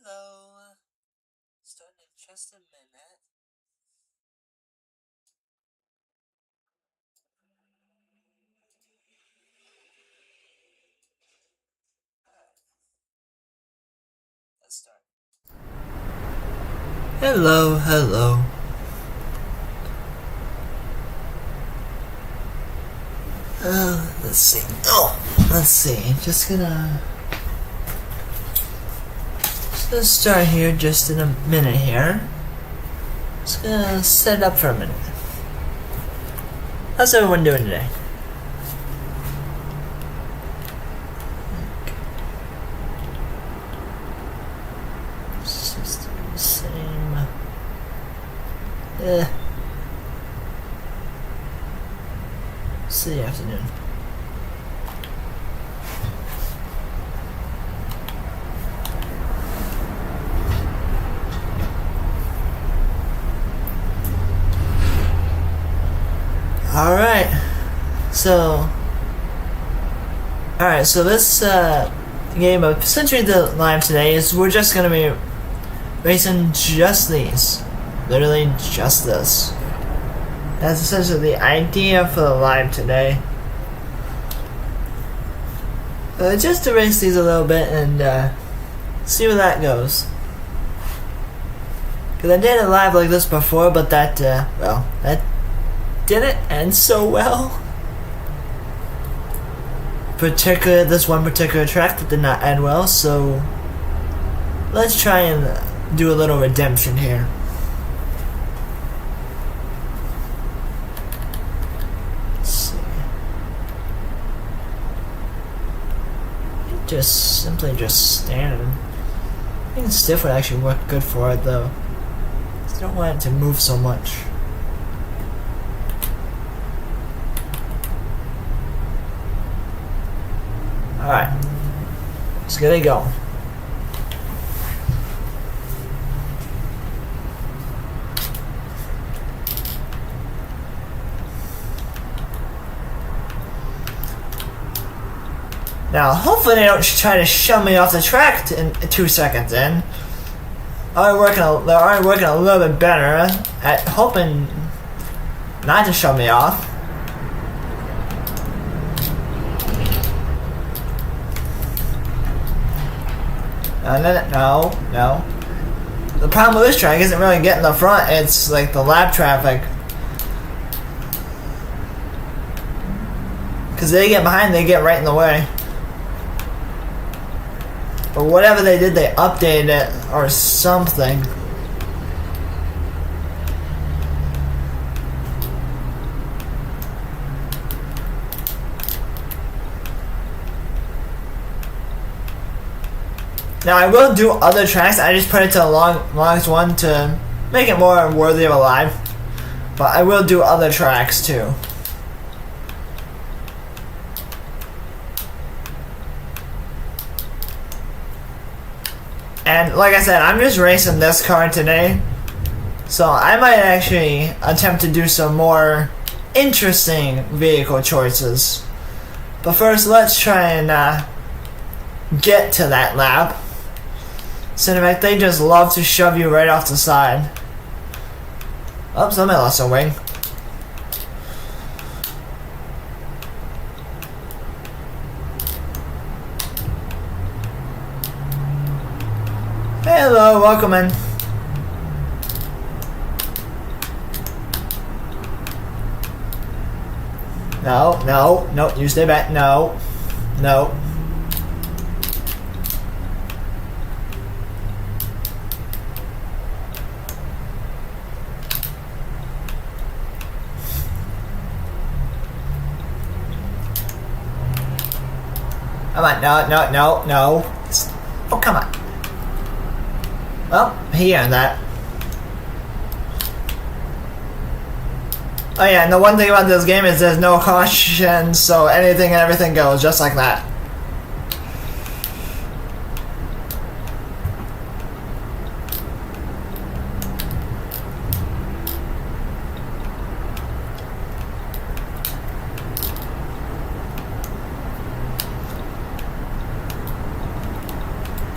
Hello. Starting in just a minute. Alright, let's start. Hello. Let's see. Let's see. Just gonna start here just in a minute here. Just gonna set it up for a minute. How's everyone doing today? System same. See the afternoon. Alright, so this game of Century of the Lime today is we're just gonna be racing just these. Literally just this. That's essentially the idea for the Lime today. Just to race these a little bit and see where that goes. Because I did a live like this before, but that didn't end so well. Particularly this one particular track that did not end well, so let's try and do a little redemption here. Let's see. Simply standing. I think stiff would actually work good for it though. I don't want it to move so much. Alright, let's get it going. Now, hopefully they don't try to shove me off the track in 2 seconds in. They're already working a little bit better at hoping not to shove me off. No. The problem with this track isn't really getting the front, it's like the lap traffic. Because they get behind, they get right in the way. Or whatever they did, they updated it or something. Now I will do other tracks, I just put it to the longest one to make it more worthy of a live. But I will do other tracks too. And like I said, I'm just racing this car today. So I might actually attempt to do some more interesting vehicle choices. But first, let's try and get to that lap. Cinemac, they just love to shove you right off the side. Oh, somebody lost a wing. Hello, welcome in. No, you stay back. No. Come on, no. Oh, come on. Well, he earned that. Oh yeah, and the one thing about this game is there's no caution, so anything and everything goes, just like that.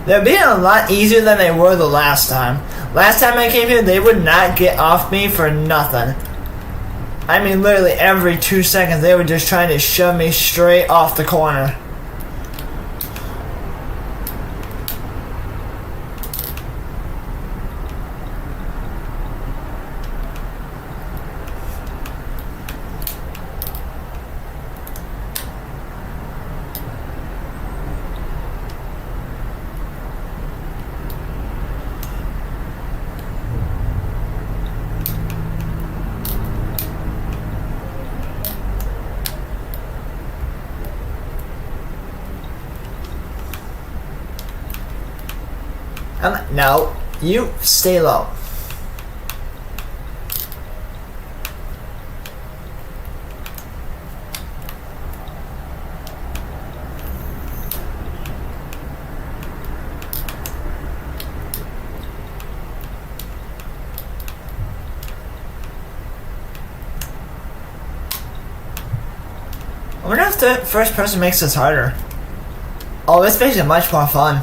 They're being a lot easier than they were the last time. Last time I came here, they would not get off me for nothing. I mean, literally every 2 seconds, they were just trying to shove me straight off the corner. No, you stay low. I wonder if the first person makes this harder. Oh, this makes it much more fun.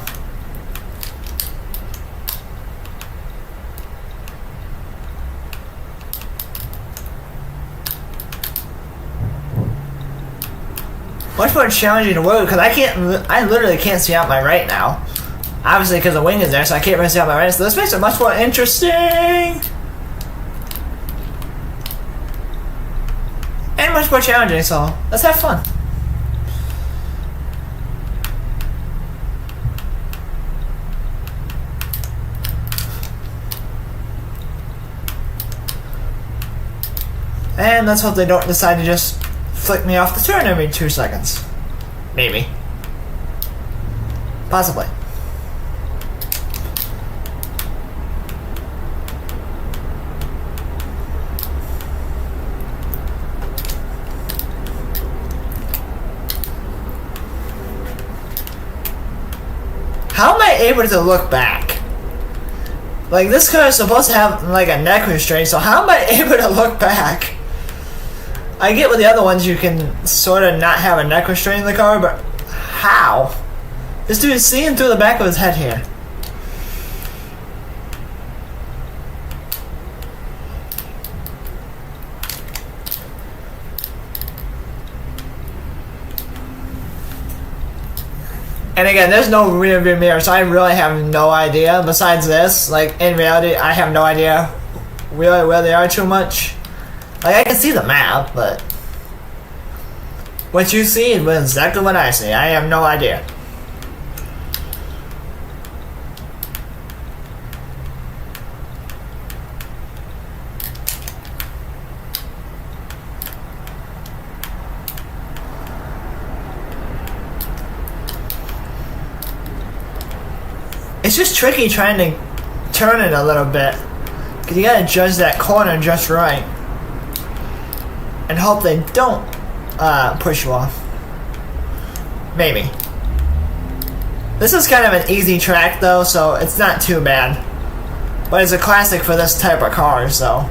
Much more challenging to work because I literally can't see out my right now. Obviously, because the wing is there, so I can't really see out my right. So this makes it much more interesting and much more challenging. So let's have fun. And let's hope they don't decide to just flick me off the turn every 2 seconds. Maybe. Possibly. How am I able to look back? Like, this car is supposed to have like a neck restraint, so how am I able to look back? I get with the other ones you can sort of not have a neck restraint in the car, but how? This dude is seeing through the back of his head here. And again, there's no rear view mirror, so I really have no idea. Besides this, like, in reality, I have no idea really where they are too much. Like, I can see the map, but what you see is exactly what I see. I have no idea. It's just tricky trying to turn it a little bit, because you gotta judge that corner just right and hope they don't push you off. Maybe. This is kind of an easy track though, so it's not too bad. But it's a classic for this type of car, so.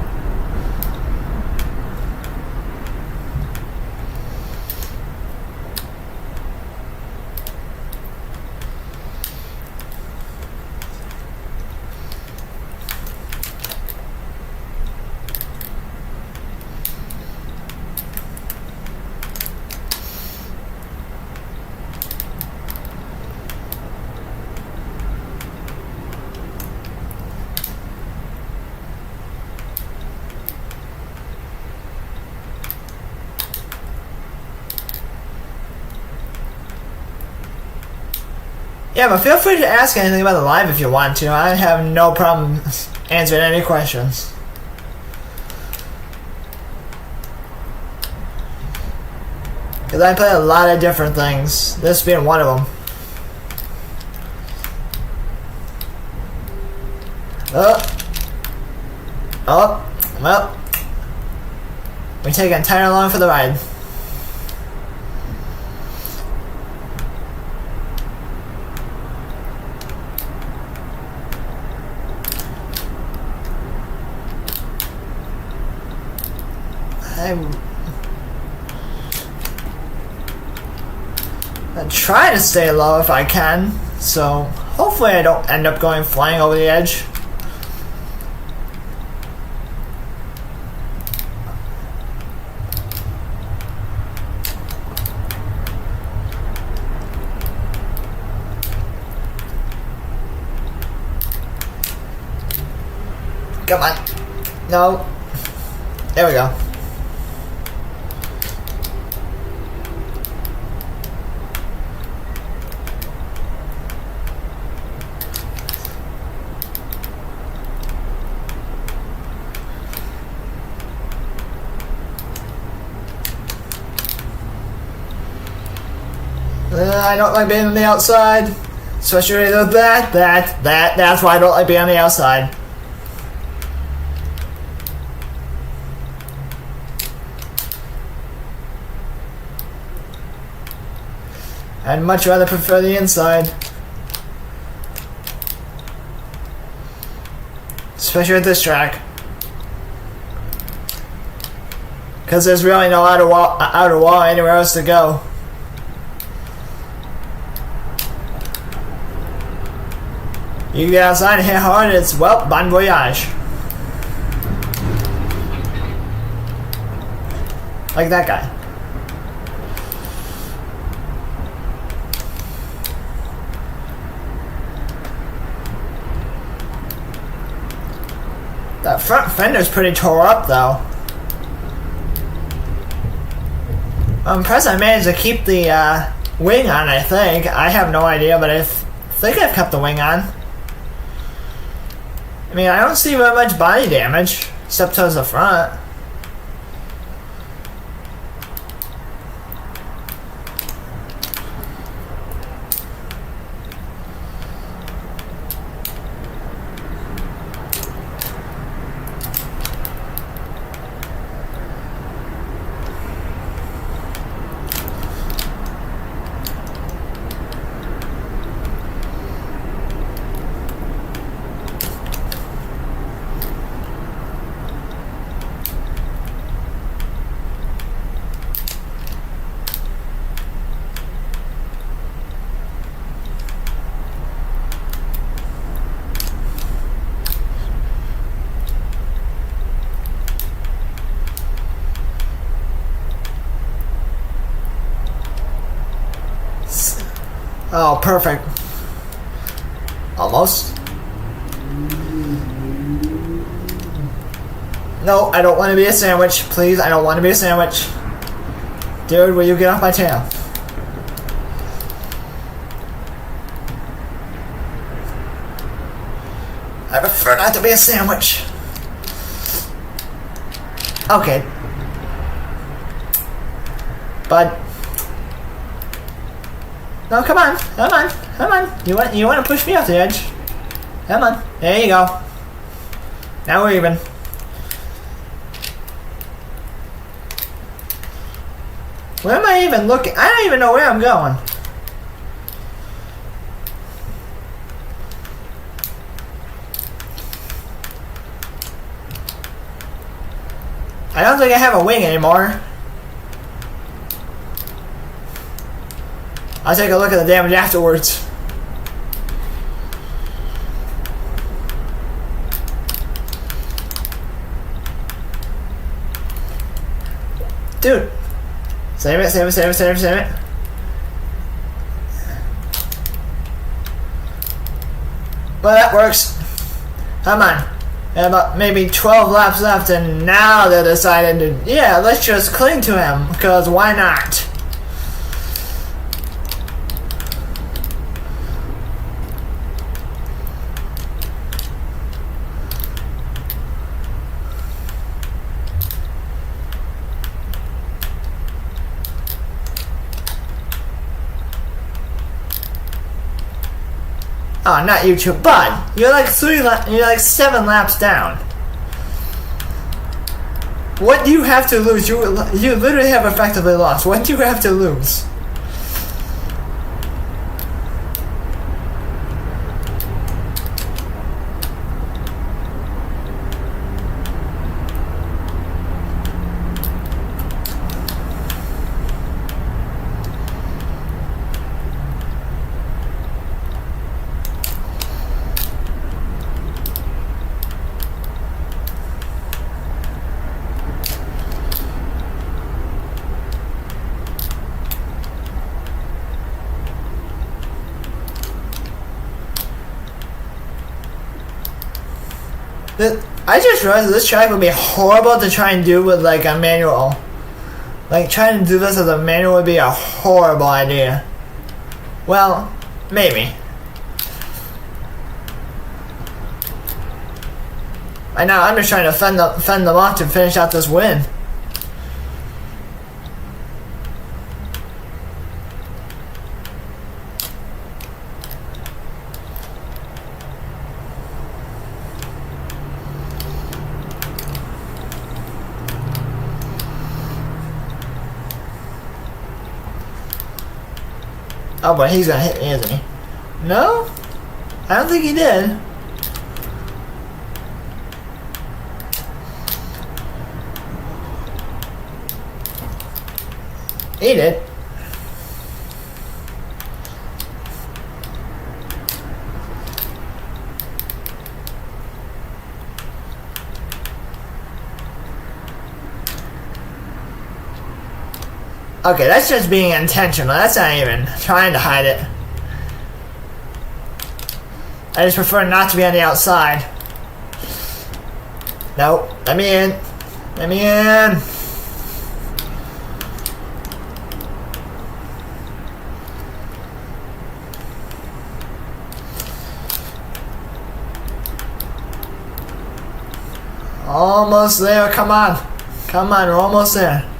Yeah, but feel free to ask anything about the live if you want to. I have no problem answering any questions. Because I play a lot of different things, this being one of them. Well, we're taking Tyler along for the ride. I try to stay low if I can, so Hopefully I don't end up going flying over the edge. Come on. No. There we go. I don't like being on the outside. Especially with that's why I don't like being on the outside. I'd much rather prefer the inside. Especially with this track. Because there's really no outer wall anywhere else to go. You get outside and hit hard, it's, well, bon voyage. Like that guy. That front fender's pretty tore up, though. I'm impressed I managed to keep the wing on, I think. I have no idea, but I think I've kept the wing on. I mean, I don't see very much body damage, except towards the front. Oh, perfect. Almost. No, I don't want to be a sandwich. Please, I don't want to be a sandwich. Dude, will you get off my tail? I prefer not to be a sandwich. Okay. But no, come on. You want to push me off the edge? Come on. There you go. Now we're even. Where am I even looking? I don't even know where I'm going. I don't think I have a wing anymore. I'll take a look at the damage afterwards. Dude. Save it. Well, that works. Come on. About maybe 12 laps left, and now they decided to, yeah, let's just cling to him, because why not? Oh, not YouTube, bud. You're like 7 laps down. What do you have to lose? You literally have effectively lost. What do you have to lose? I just realized this track would be horrible to try and do with like a manual. Like trying to do this as a manual would be a horrible idea. Well, maybe. Right now I'm just trying to fend them off to finish out this win. Oh, but he's gonna hit me, isn't he? No? I don't think he did. He did. Okay, that's just being intentional. That's not even trying to hide it. I just prefer not to be on the outside. Nope. Let me in. Let me in. Almost there. Come on. Come on. We're almost there.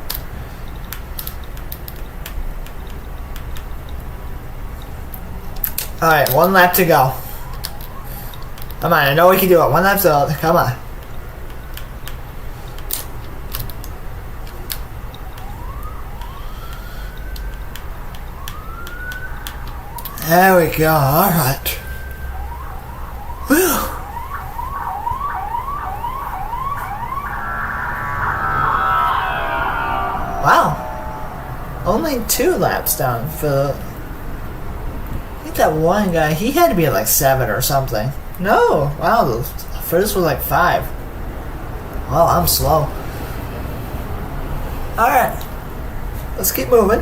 Alright, 1 lap to go. Come on, I know we can do it. 1 lap to go. Come on. There we go. Alright. Whew. Wow. Only 2 laps down for the... that one guy, he had to be at like 7 or something. No, wow, the first was like 5. Well, I'm slow. Alright, let's keep moving.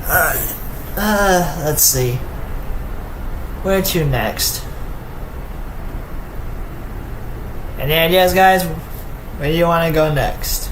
Alright, let's see. Where to next? Any ideas, guys? Where do you want to go next?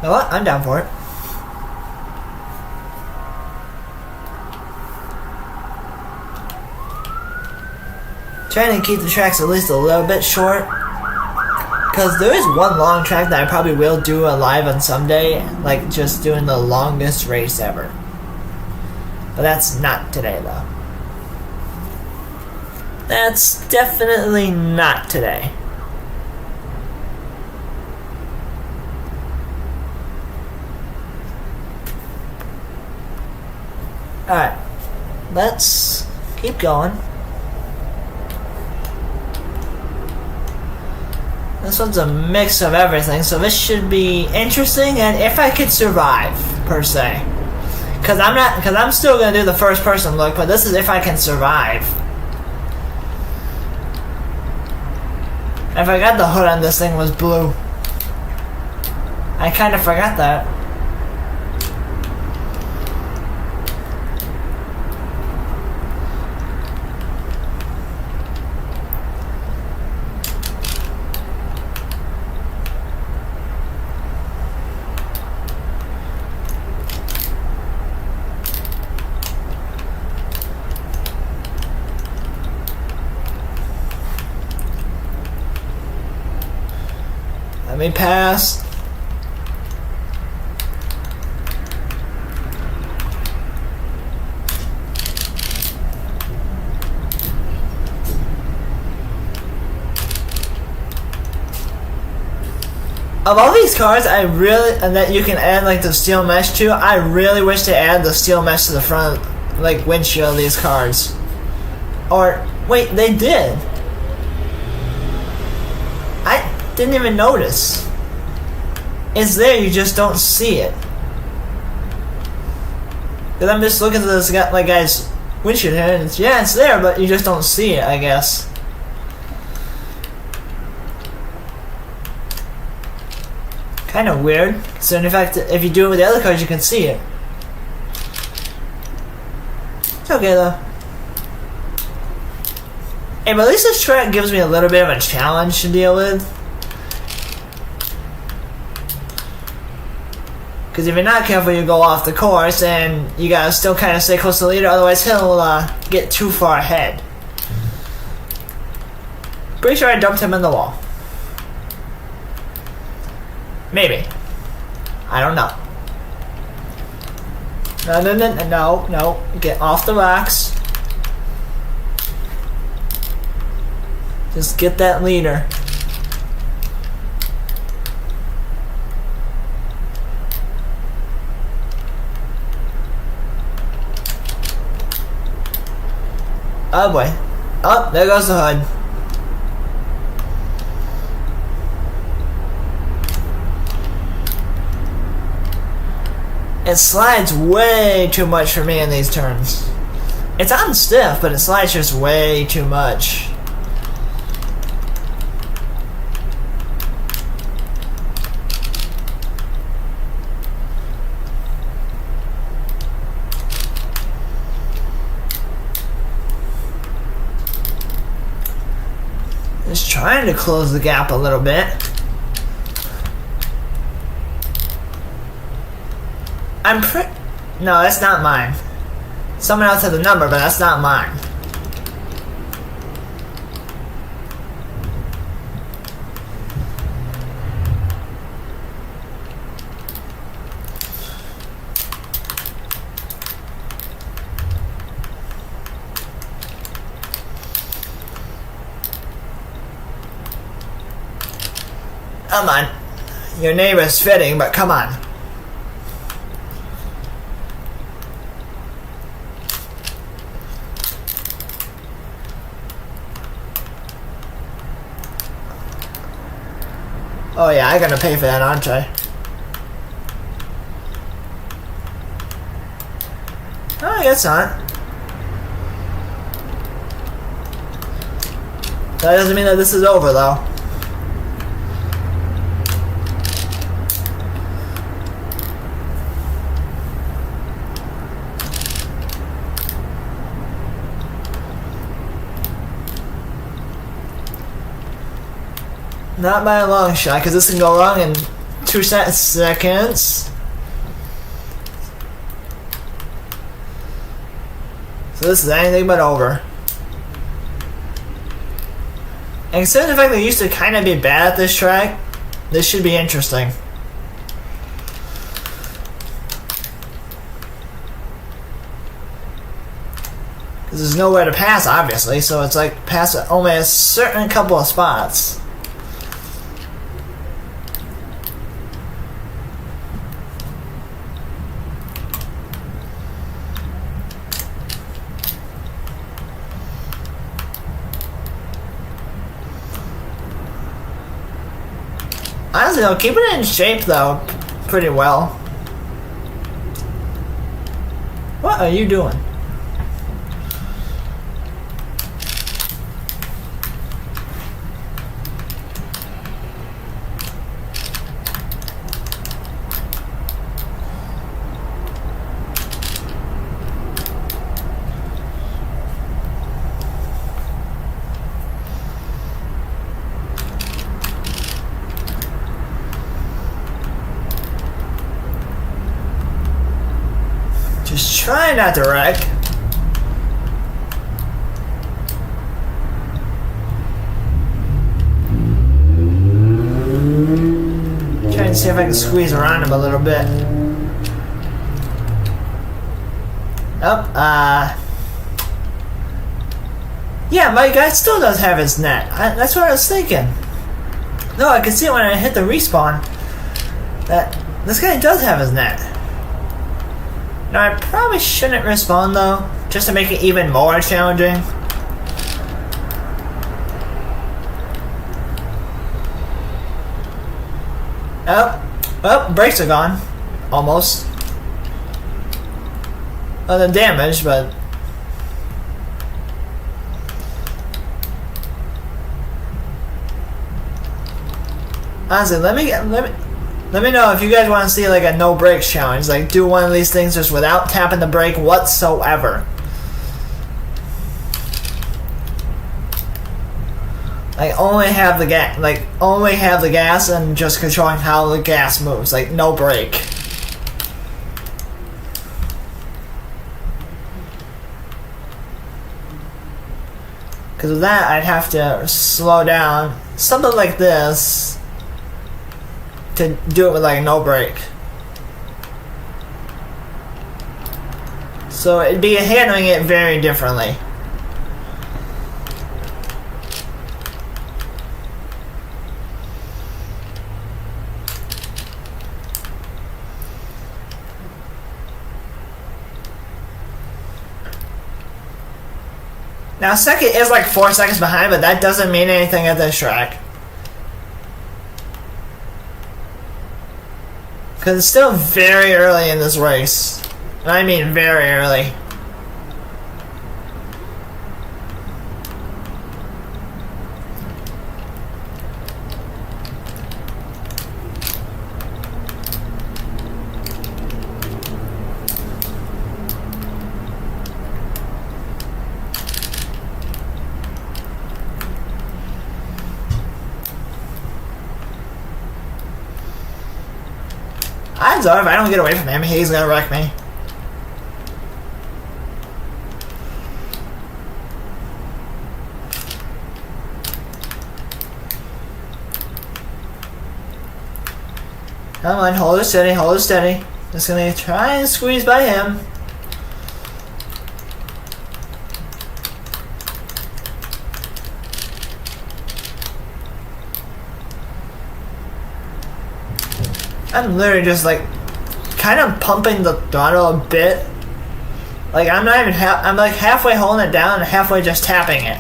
You know what? I'm down for it. Trying to keep the tracks at least a little bit short. Because there is one long track that I probably will do a live on someday. Like just doing the longest race ever. But that's not today though. That's definitely not today. Alright, let's keep going. This one's a mix of everything, so this should be interesting, and if I could survive, per se. Because I'm still going to do the first person look, but this is if I can survive. I forgot the hood on this thing was blue. I kind of forgot that. Let me pass. Of all these cars, and that you can add like the steel mesh to, I really wish to add the steel mesh to the front, like windshield of these cars. Or, wait, they did. I didn't even notice. It's there, you just don't see it. Cause I'm just looking at this guy's windshield here, and it's there, but you just don't see it, I guess. Kind of weird. So in fact, if you do it with the other cars, you can see it. It's okay though. Hey, but at least this track gives me a little bit of a challenge to deal with. Because if you're not careful, you go off the course, and you gotta still kind of stay close to the leader, otherwise he'll get too far ahead. Pretty sure I dumped him in the wall. Maybe. I don't know. No. Get off the rocks. Just get that leader. Oh boy. Oh, there goes the hood. It slides way too much for me in these turns. It's on stiff, but it slides just way too much. Just trying to close the gap a little bit. No, that's not mine. Someone else has a number, but that's not mine. Come on. Your neighbor's fitting, but come on. Oh yeah, I gotta pay for that, aren't I? Oh, I guess not. That doesn't mean that this is over, though. Not by a long shot, because this can go wrong in 2 seconds. So this is anything but over. And considering the fact that I used to kind of be bad at this track, this should be interesting. Because there's nowhere to pass, obviously, so it's like pass only a certain couple of spots. Honestly, though, keeping it in shape, though, pretty well. What are you doing? Just try not to wreck. Trying to see if I can squeeze around him a little bit. Yeah, my guy still does have his net. That's what I was thinking. No, I could see it when I hit the respawn. that this guy does have his net. Now I probably shouldn't respawn though, just to make it even more challenging. Oh, brakes are gone. Almost. Well, the damage, but honestly, let me know if you guys want to see like a no brakes challenge. Like do one of these things just without tapping the brake whatsoever. Like only have the gas and just controlling how the gas moves. Like no brake. Because with that, I'd have to slow down something like this to do it with like no brake. So it'd be handling it very differently. Now second is like 4 seconds behind, but that doesn't mean anything at this track. Because it's still very early in this race. And I mean very early. Odds are, if I don't get away from him, he's gonna wreck me. Come on, hold it steady, hold it steady. Just gonna try and squeeze by him. I'm literally just like kind of pumping the throttle a bit. Like I'm not even I'm like halfway holding it down and halfway just tapping it.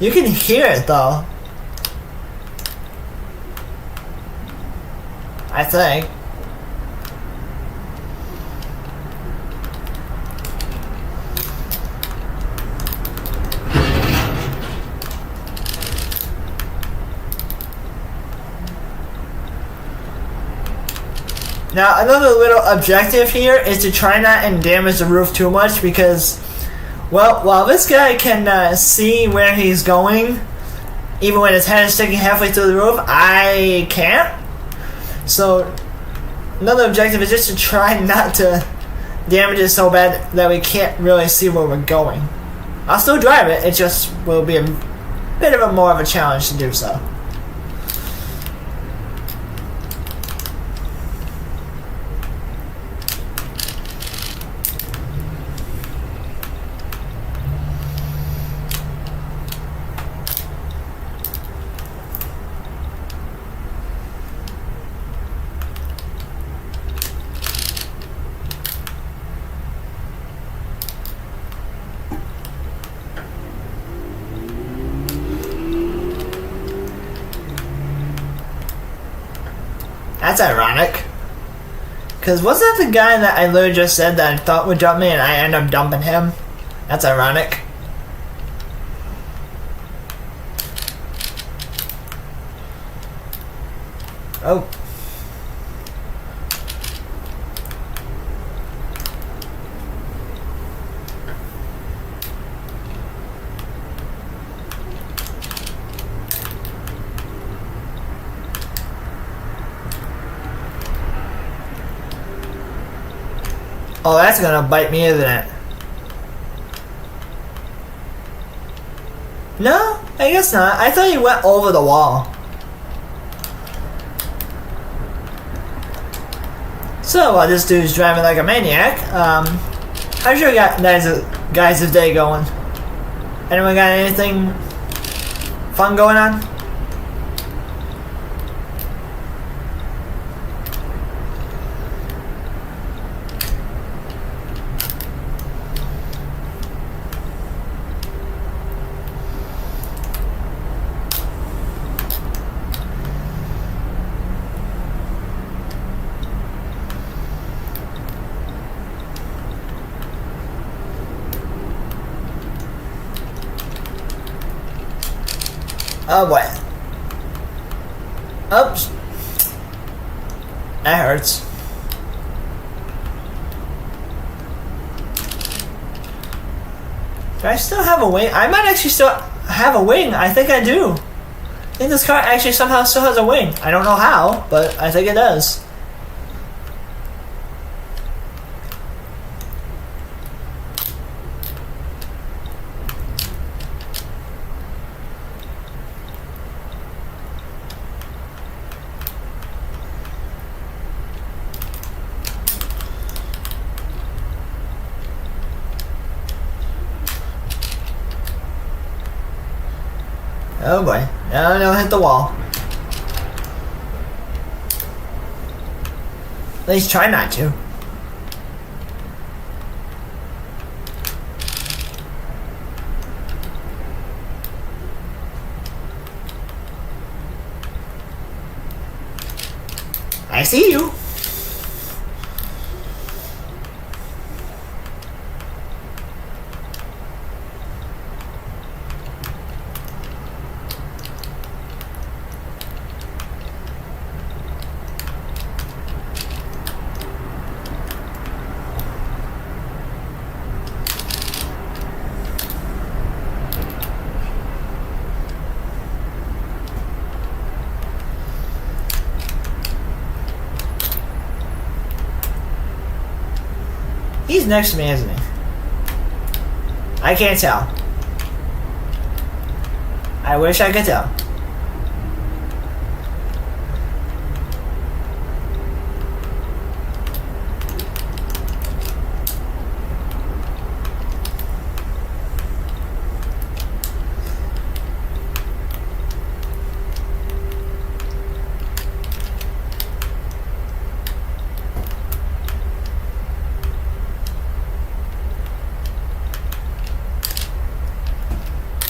You can hear it though. I think. Now another little objective here is to try not and damage the roof too much because, well, while this guy can see where he's going, even when his head is sticking halfway through the roof, I can't. So another objective is just to try not to damage it so bad that we can't really see where we're going. I'll still drive it, it just will be a bit of a more of a challenge to do so. That's ironic. Because wasn't that the guy that I literally just said that I thought would dump me and I end up dumping him? That's ironic. Oh. Oh, that's gonna bite me, isn't it? No, I guess not. I thought you went over the wall. So while this dude's driving like a maniac, I'm sure guys guys' day going? Anyone got anything fun going on? Oh boy. Oops. That hurts. Do I still have a wing? I might actually still have a wing. I think I do. I think this car actually somehow still has a wing. I don't know how, but I think it does. Oh boy. No, no, hit the wall. At least try not to. I see you. He's next to me, isn't he? I can't tell. I wish I could tell.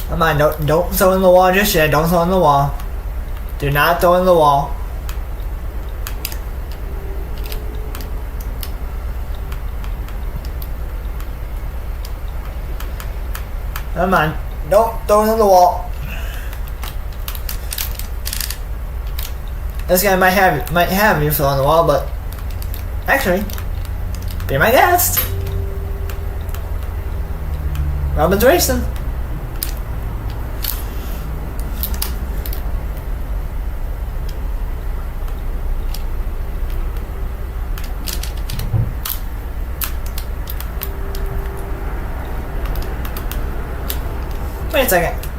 Come on, don't throw in the wall just yet. Don't throw in the wall. Do not throw in the wall. Come on, don't throw in the wall. This guy might have you throw in the wall, but actually, be my guest. Robin's racing. Wait a second.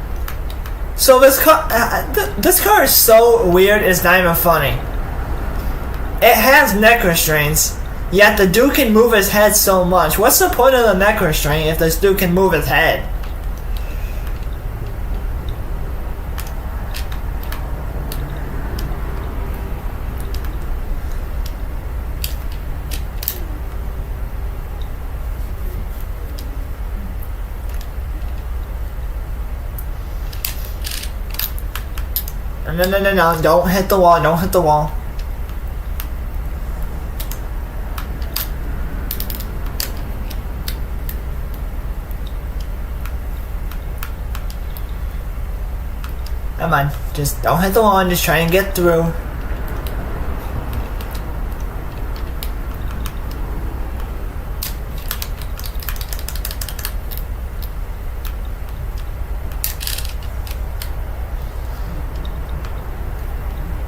So this car is so weird, it's not even funny. It has neck restraints, yet the dude can move his head so much. What's the point of the neck restraint if this dude can move his head? No, don't hit the wall, don't hit the wall. Come on, just don't hit the wall and just try and get through.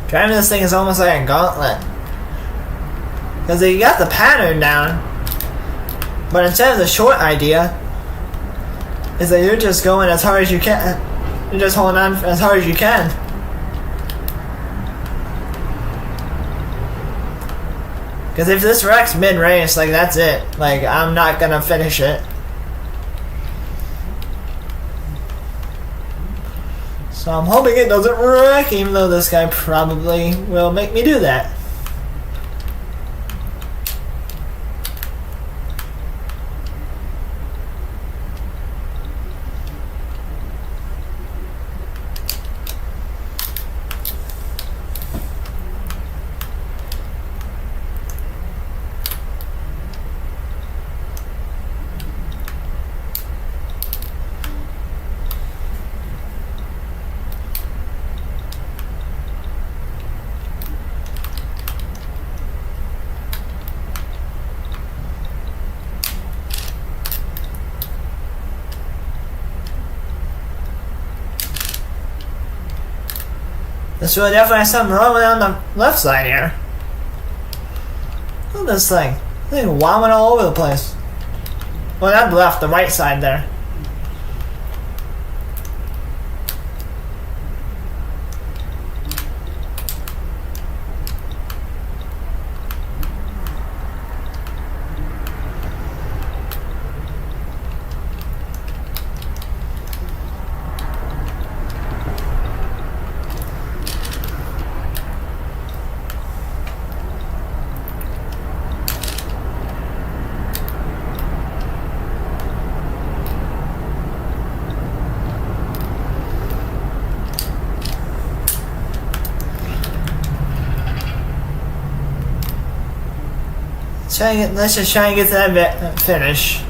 Driving this thing is almost like a gauntlet. Because you got the pattern down, but instead of the short idea, is that you're just going as hard as you can. You're just holding on as hard as you can. Because if this wrecks mid-race, like, that's it. Like, I'm not gonna finish it. So I'm hoping it doesn't wreck, even though this guy probably will make me do that. This really definitely has something wrong on the left side here. Look at this thing. This thing wobbling all over the place. Well, not the left, the right side there. Let's just try and get to that finish.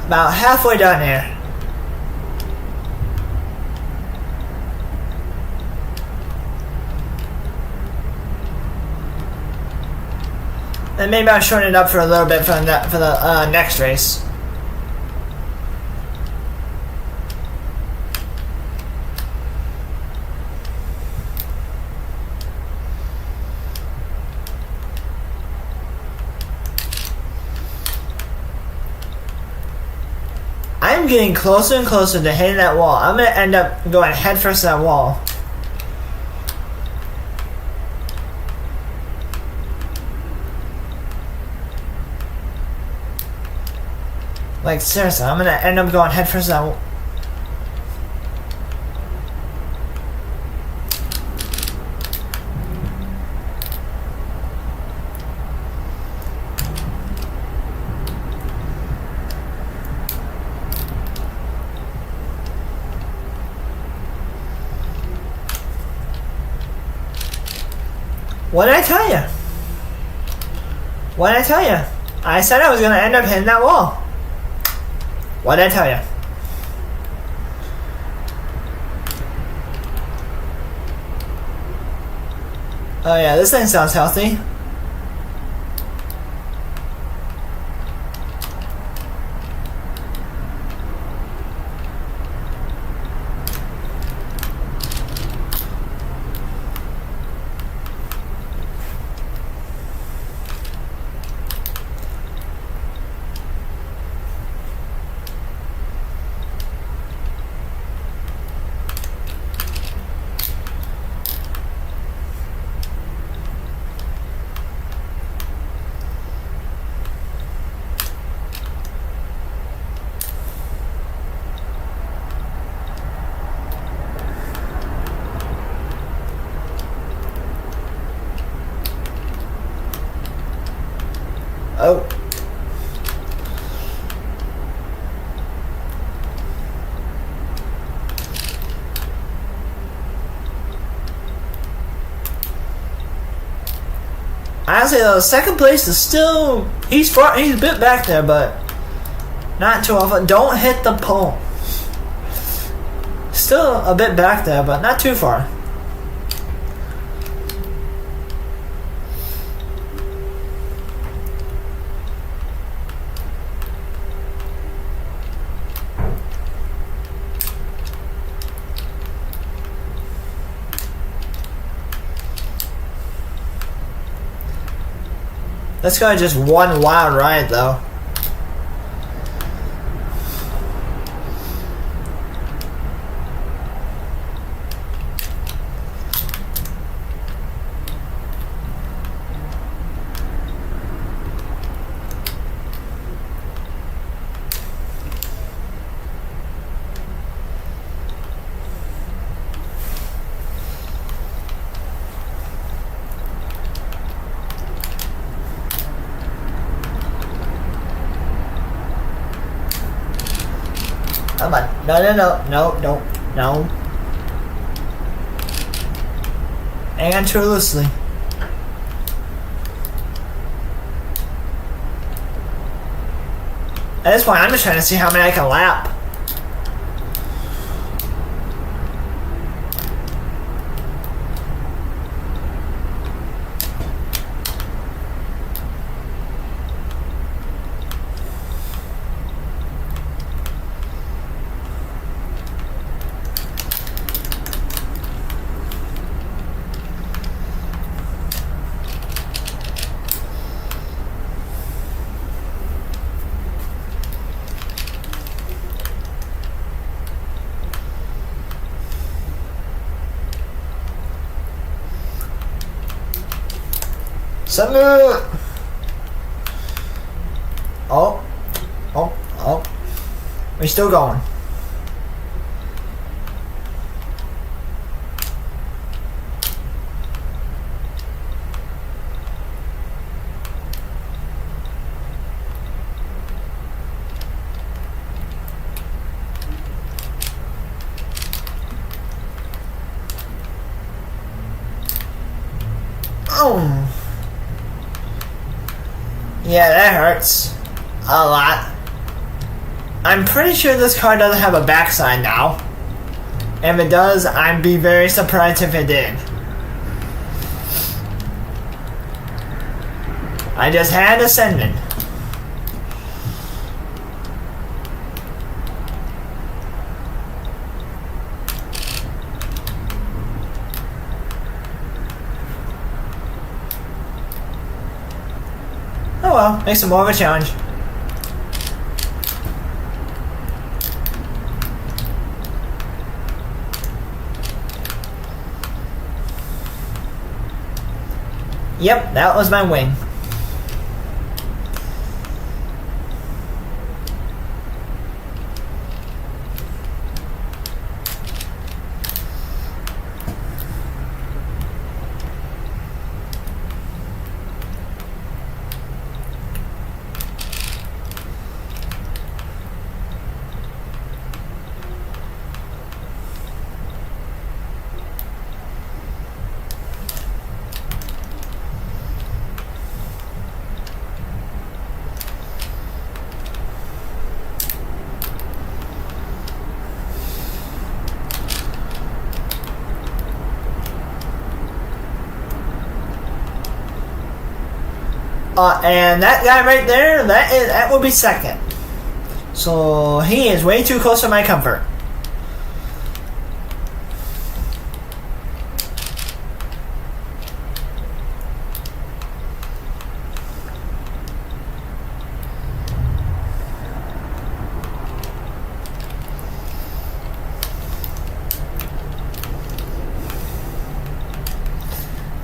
About halfway done here. And maybe I'll shorten it up for a little bit for the next race. I'm getting closer and closer to hitting that wall. I'm going to end up going head first to that wall. Like, seriously, I'm going to end up going head first to that wall. What did I tell you? What did I tell you? I said I was going to end up hitting that wall. What did I tell you? Oh yeah, this thing sounds healthy. Oh. Honestly, though, second place is still... He's a bit back there, but not too often. Don't hit the pole. Still a bit back there, but not too far. This guy just one wild ride, though. No. Hang on too loosely. At this point, I'm just trying to see how many I can lap. Salute! Oh. We're still going. Oh. Yeah, that hurts. A lot. I'm pretty sure this car doesn't have a backside now. If it does, I'd be very surprised if it did. I just had ascendant. Oh well, makes it more of a challenge. Yep, that was my wing. And that guy right there, that will be second. So he is way too close to my comfort.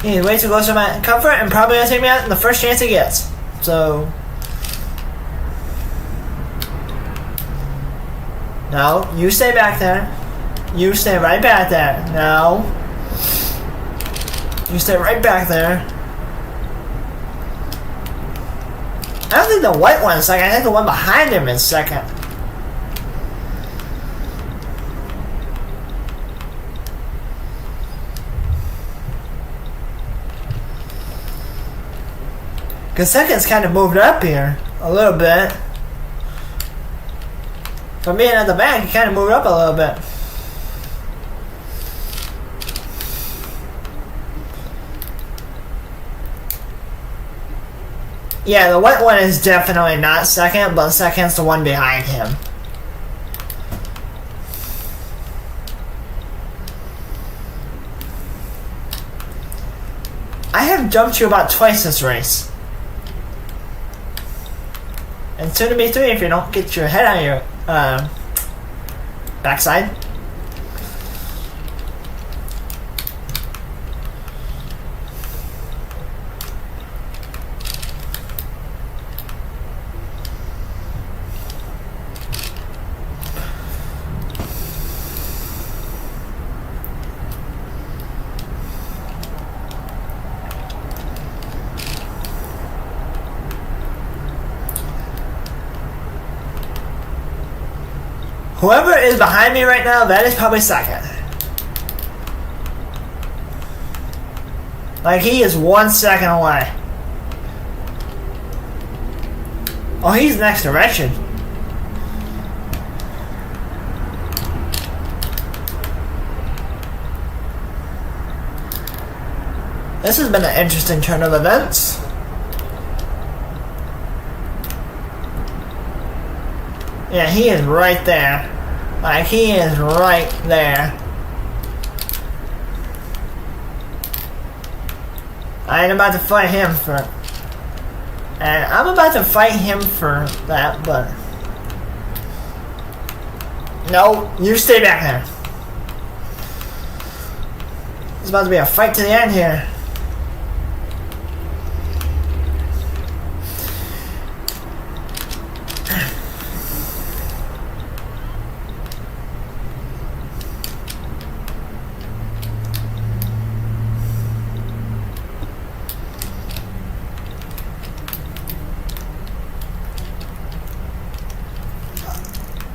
He's way too close to my comfort and probably gonna take me out in the first chance he gets. So. No, you stay back there. You stay right back there. No. You stay right back there. I don't think the white one is second. I think the one behind him is second. Because second's kind of moved up here a little bit. From being at the back, he kind of moved up a little bit. Yeah, the white one is definitely not second, but second's the one behind him. I have jumped you about twice this race. And soon to be 3 if you don't get your head on your backside. Whoever is behind me right now, that is probably second. Like, he is 1 second away. Oh, he's next to Wretched. This has been an interesting turn of events. Yeah, he is right there. Like, he is right there. I ain't about to fight him for... And I'm about to fight him for that, but... No, you stay back there. It's about to be a fight to the end here.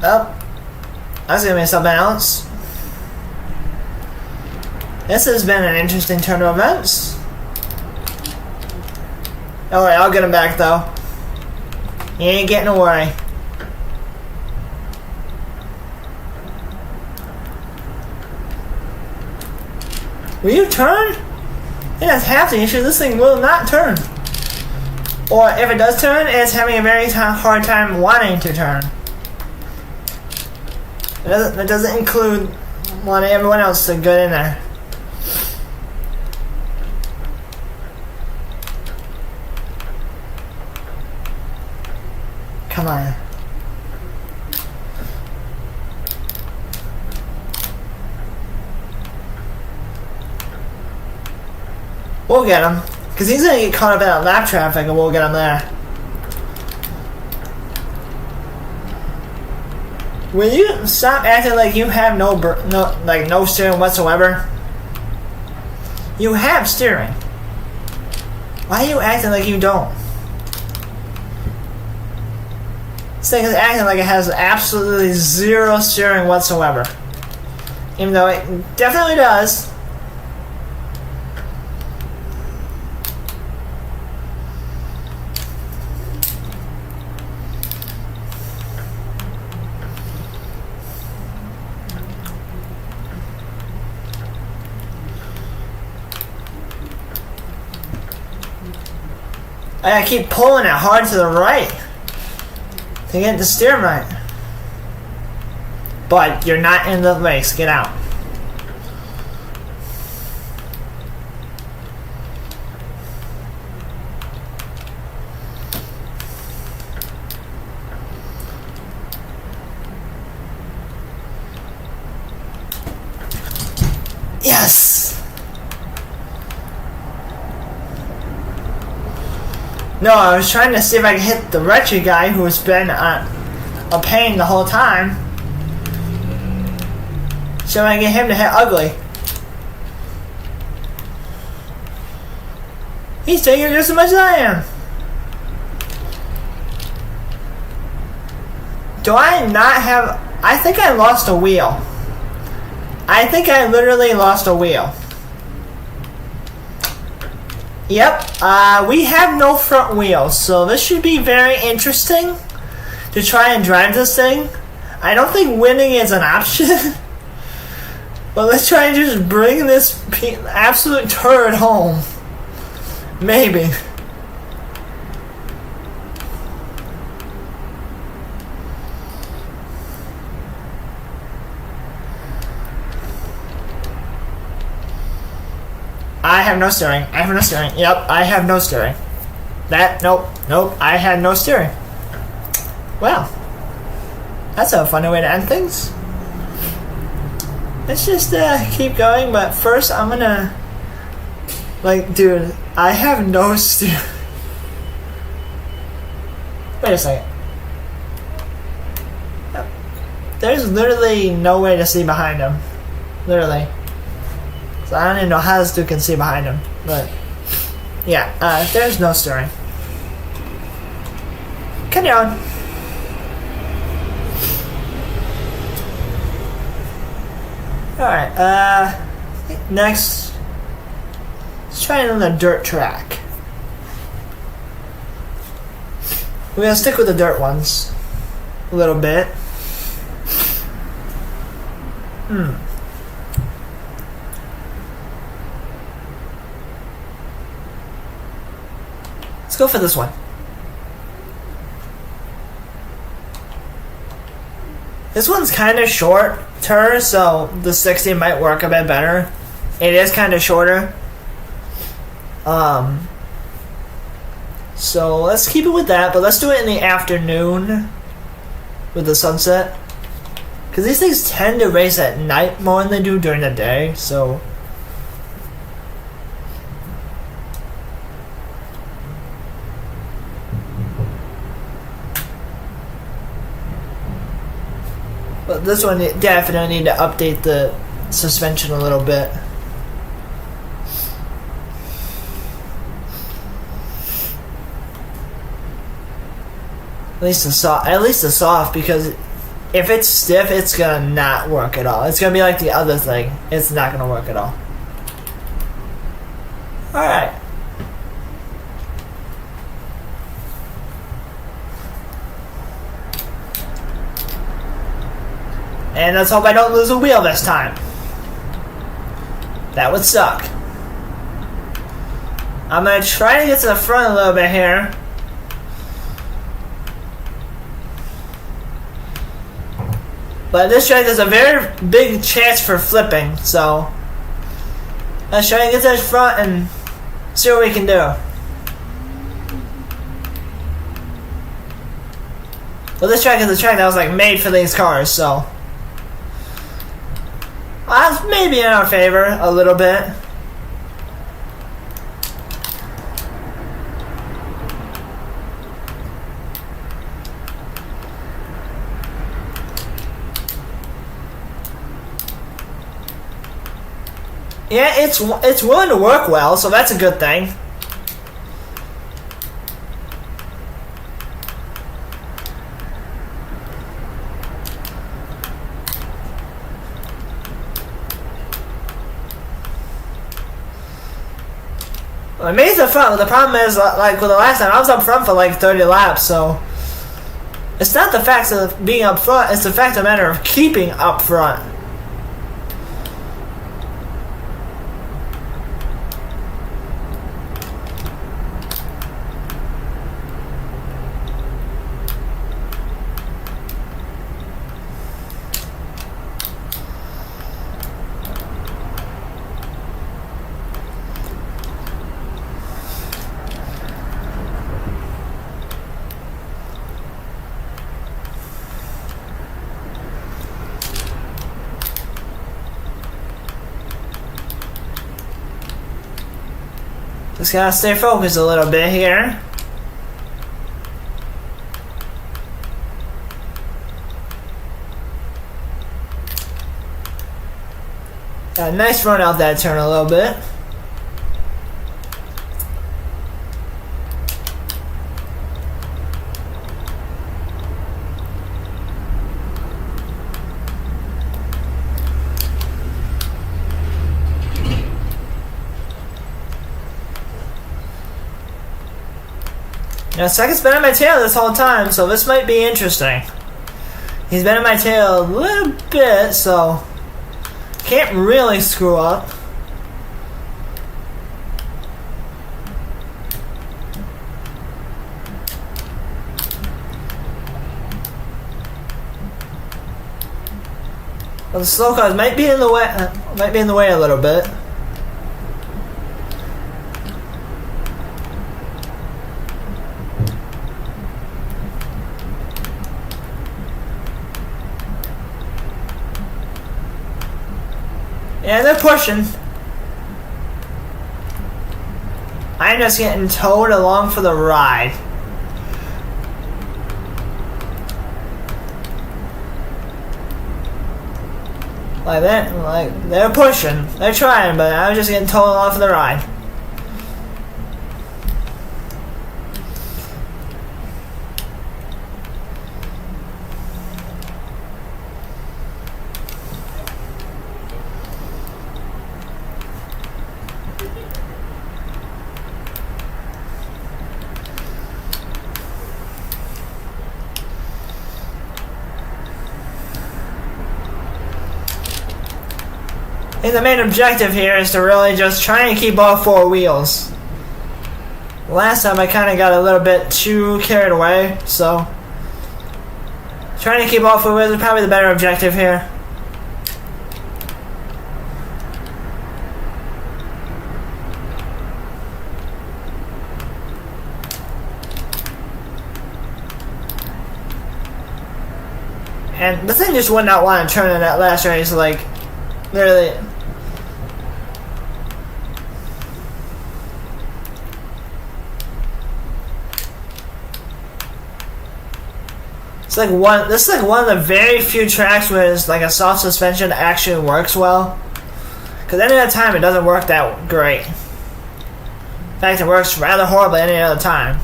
Oh, that's gonna be something else. This has been an interesting turn of events. Alright, I'll get him back though. He ain't getting away. Will you turn? I think that's half the issue. This thing will not turn. Or if it does turn, it's having a very hard time wanting to turn. That doesn't include wanting everyone else to get in there. Come on. We'll get him. Because he's going to get caught up in that lap traffic and we'll get him there. Will you stop acting like you have no steering whatsoever? You have steering. Why are you acting like you don't? This thing is acting like it has absolutely zero steering whatsoever. Even though it definitely does. I keep pulling it hard to the right to get the steering right. But you're not in the race. Get out. Yes! No, I was trying to see if I could hit the Wretched guy who has been a pain the whole time. So I can get him to hit Ugly. He's taking just as much as I am. Do I not have... I think I lost a wheel. I think I literally lost a wheel. Yep, we have no front wheels, so this should be very interesting to try and drive this thing. I don't think winning is an option, but let's try and just bring this absolute turd home. Maybe. I have no steering. I have no steering. Yep, I have no steering. Nope, I had no steering. Well, that's a funny way to end things. Let's just keep going, but first I'm gonna... Like, dude, I have no steering. Wait a second. There's literally no way to see behind him. Literally. So I don't even know how this dude can see behind him, but yeah, there's no steering. Carry on. Alright, next, let's try it on a dirt track. We're gonna stick with the dirt ones a little bit. Let's go for this one. This one's kind of shorter, so the 60 might work a bit better. It is kind of shorter. So let's keep it with that, but let's do it in the afternoon with the sunset. Because these things tend to race at night more than they do during the day, so... But this one definitely need to update the suspension a little bit. At least the soft, because if it's stiff, it's gonna not work at all. It's gonna be like the other thing. It's not gonna work at all. Alright. And let's hope I don't lose a wheel this time. That would suck. I'm gonna try to get to the front a little bit here. But this track has a very big chance for flipping, so let's try and get to the front and see what we can do. Well, this track is a track that was like made for these cars, so maybe in our favor a little bit. Yeah, it's willing to work well, so that's a good thing. I made it to the front, but the problem is, like with the last time, I was up front for like 30 laps, so it's not the fact of being up front, it's the fact of the matter of keeping up front. Just gotta stay focused a little bit here. Got a nice run out that turn a little bit. Now, Second's been on my tail this whole time, so this might be interesting. He's been on my tail a little bit, so can't really screw up. Well, the slow cars might be in the way a little bit. Yeah, they're pushing. I'm just getting towed along for the ride. Like that, like they're pushing. They're trying, but I was just getting towed along for the ride. I think the main objective here is to really just try and keep all four wheels. Last time I kind of got a little bit too carried away, so trying to keep all four wheels is probably the better objective here. And the thing just would not want to turn in that last race, like, literally. This is like one of the very few tracks where it's like a soft suspension actually works well. Because any other time it doesn't work that great. In fact, it works rather horribly any other time.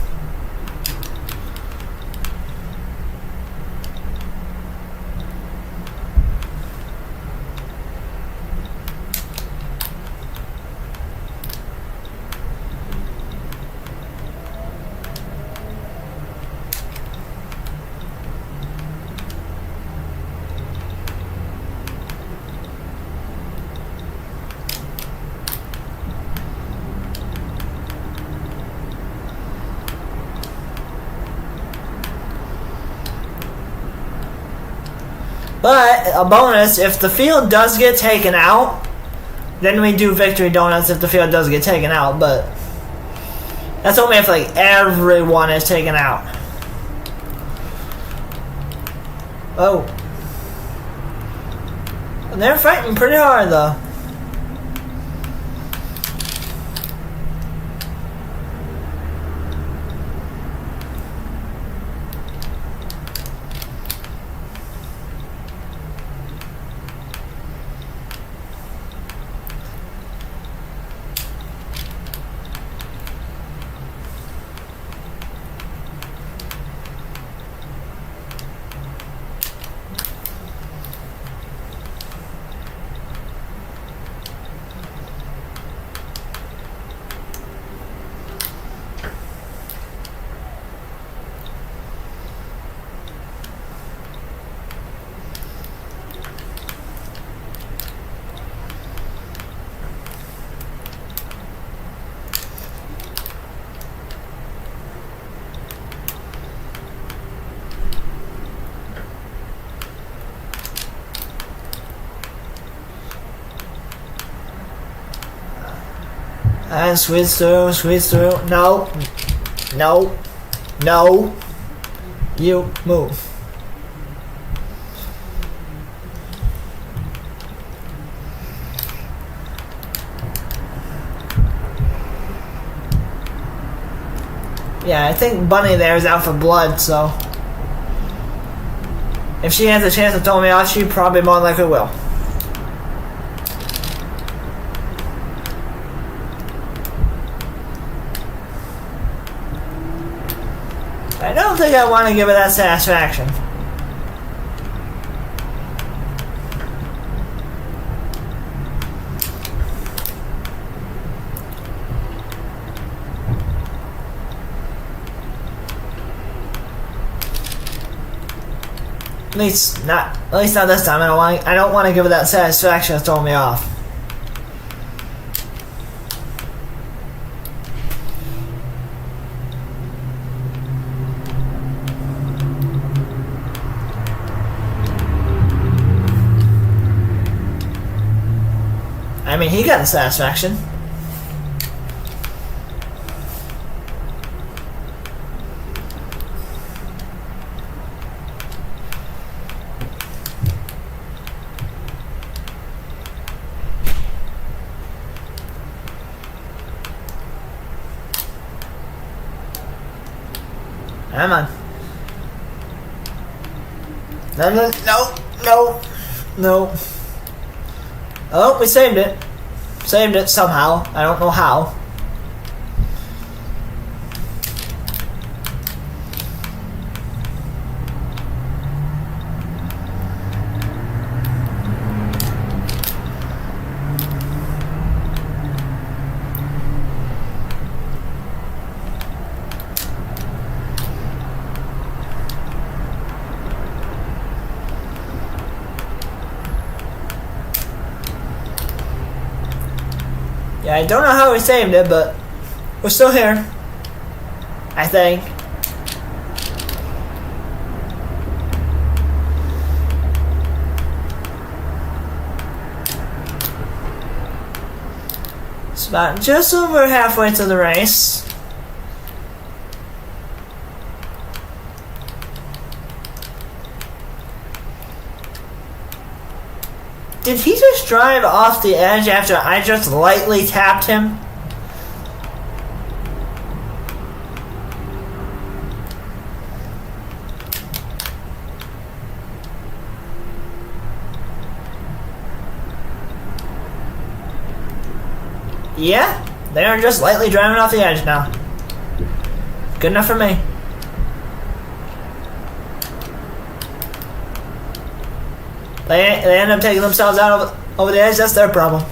But, a bonus, if the field does get taken out, then we do victory donuts if the field does get taken out, but that's only if, like, everyone is taken out. Oh. They're fighting pretty hard, though. And squeeze through. No. No. No. You move. Yeah, I think Bunny there is out for blood, so if she has a chance to throw me off, she probably more than likely will. I don't think I want to give her that satisfaction. At least not this time. I don't want to give her that satisfaction of throwing me off. I mean, he got the satisfaction. Come on. No. Oh, we saved it. Saved it somehow. I don't know how. Yeah, I don't know how we saved it, but we're still here. I think. It's about just over halfway to the race. Did he just drive off the edge after I just lightly tapped him? Yeah, they are just lightly driving off the edge now. Good enough for me. They end up taking themselves out over the edge. That's their problem.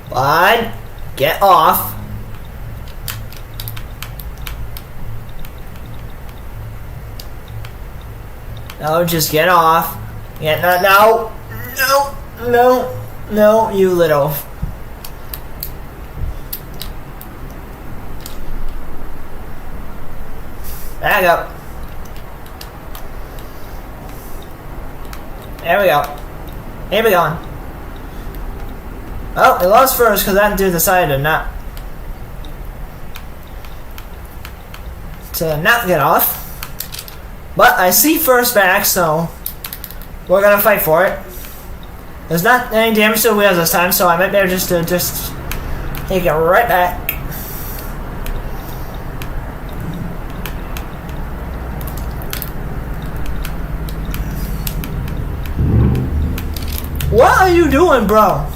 Bud, get off. No, just get off. Yeah, no, you little. Back up. There we go. Here we go. Oh, we lost first because that dude decided not get off. But I see first back, so we're gonna fight for it. There's not any damage to the wheels this time, so I might be able just to take it right back. What are you doing, bro?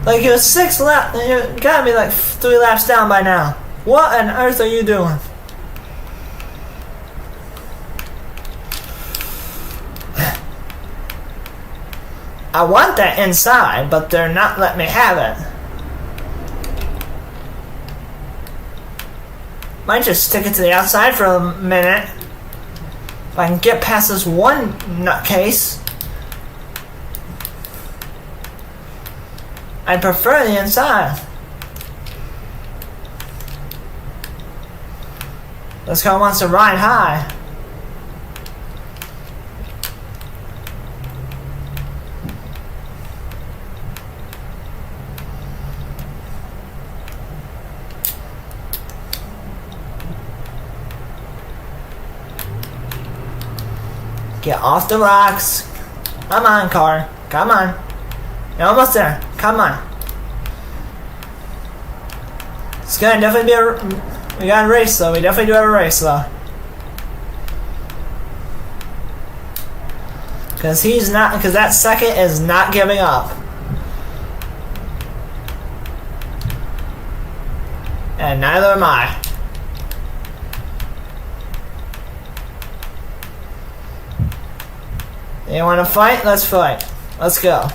Like, you're 6 laps, you gotta be like 3 laps down by now. What on earth are you doing? I want that inside, but they're not letting me have it. Might just stick it to the outside for a minute. If I can get past this one nutcase. I prefer the inside. This guy wants to ride high. Get off the rocks. Come on, car. Come on. You're almost there. Come on. It's gonna definitely be a... We got a race though. We definitely do have a race though. Because he's not... Because that second is not giving up. And neither am I. You wanna fight? Let's fight. Let's go.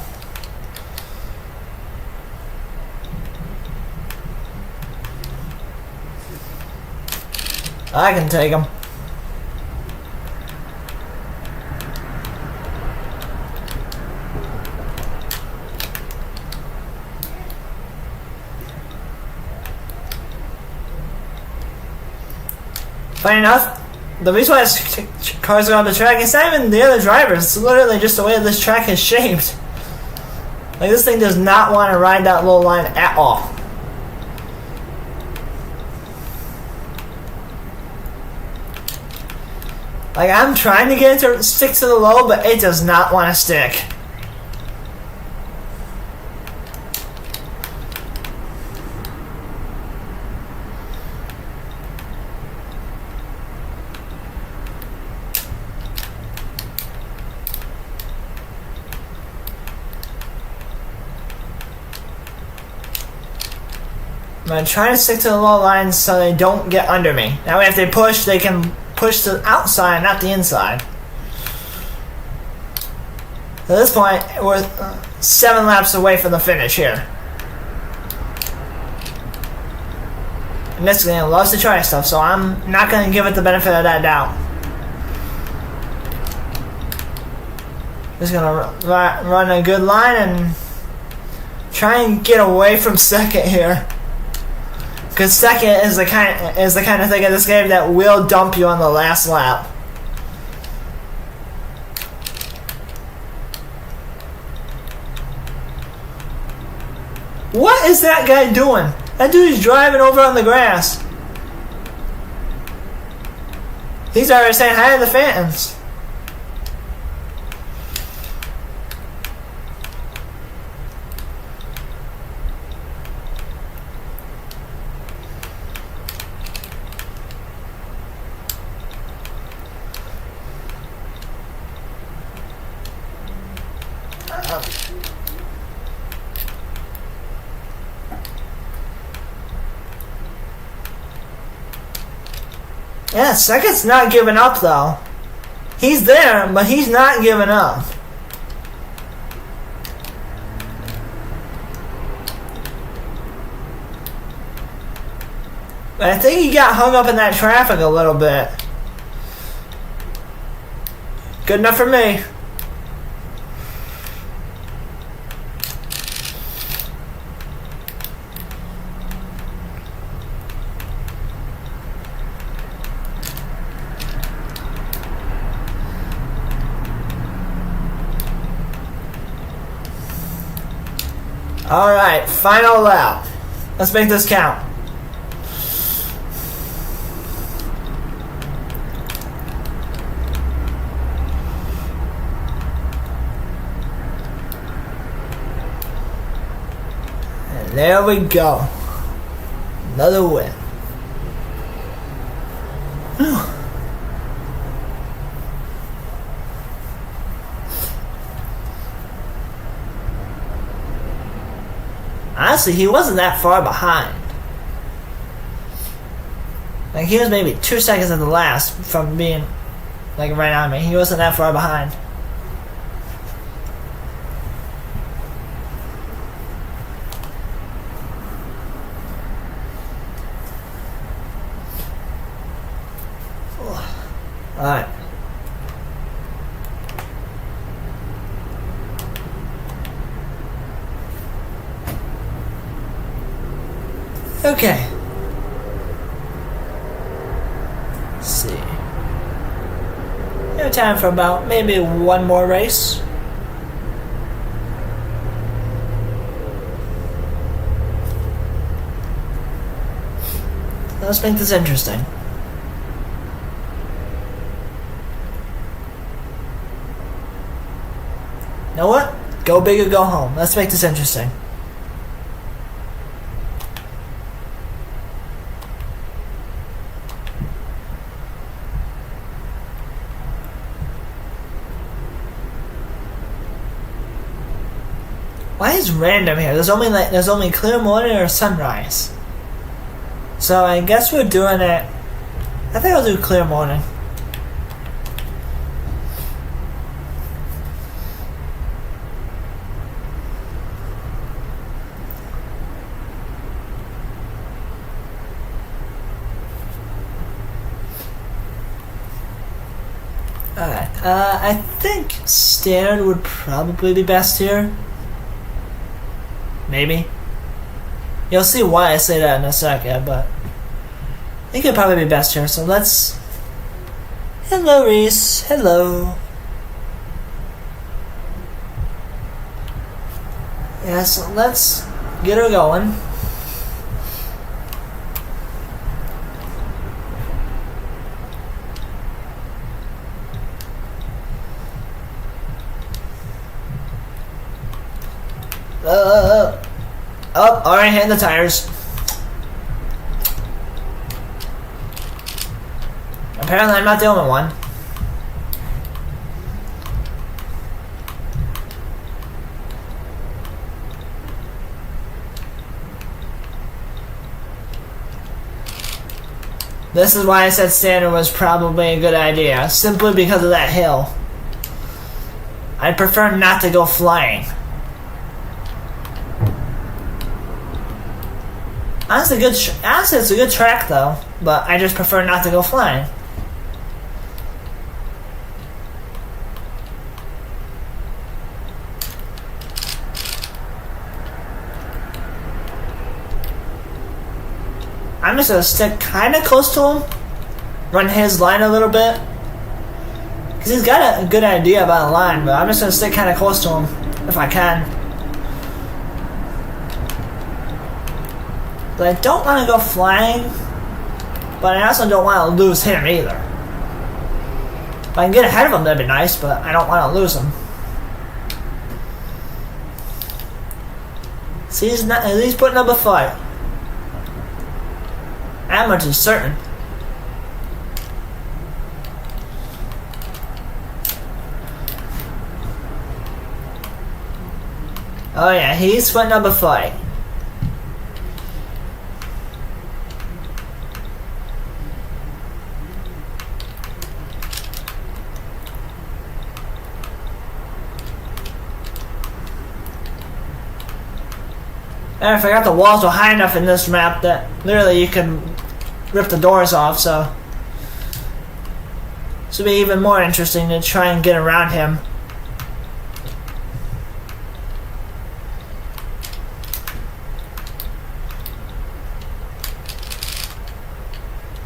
I can take him. Funny enough, the reason why this cars are on the track, it's not even the other drivers, it's literally just the way this track is shaped. Like, this thing does not want to ride that low line at all. Like, I'm trying to get it to stick to the low, but it does not want to stick. gonna try to stick to the low lines so they don't get under me. That way if they push, they can push to the outside, not the inside. At this point, we're 7 laps away from the finish here. And Michigan loves to try stuff, so I'm not gonna give it the benefit of that doubt. Just gonna run a good line and try and get away from second here. Because second is the kind of thing in this game that will dump you on the last lap. What is that guy doing? That dude is driving over on the grass. He's already saying hi to the fans. Yeah, second's not giving up though. He's there, but he's not giving up. But I think he got hung up in that traffic a little bit. Good enough for me. Alright, final lap. Let's make this count. And there we go. Another win. Honestly, he wasn't that far behind. Like, he was maybe 2 seconds at the last from being, like, right on me. He wasn't that far behind. Alright. Okay. Let's see. We have time for about maybe one more race. Let's make this interesting. You know what? Go big or go home. Let's make this interesting. Why is random here? There's only clear morning or sunrise. So I guess we're doing it. I think I'll do clear morning. Alright, I think standard would probably be best here. Maybe. You'll see why I say that in a second, but I think it'd probably be best here. So let's... Hello, Reese. Hello. Yeah, so let's get her going. Oh, alright, hitting the tires. Apparently I'm not the only one. This is why I said standard was probably a good idea, simply because of that hill. I'd prefer not to go flying. Honestly, it's a good track though, but I just prefer not to go flying. I'm just gonna stick kind of close to him, run his line a little bit, because he's got a good idea about a line, but I'm just gonna stick kind of close to him if I can. But I don't want to go flying, but I also don't want to lose him either. If I can get ahead of him, that'd be nice, but I don't want to lose him. See, he's putting up a fight. That much is certain. Oh yeah, he's putting up a fight. And I forgot the walls were high enough in this map that literally you can rip the doors off, so this will be even more interesting to try and get around him.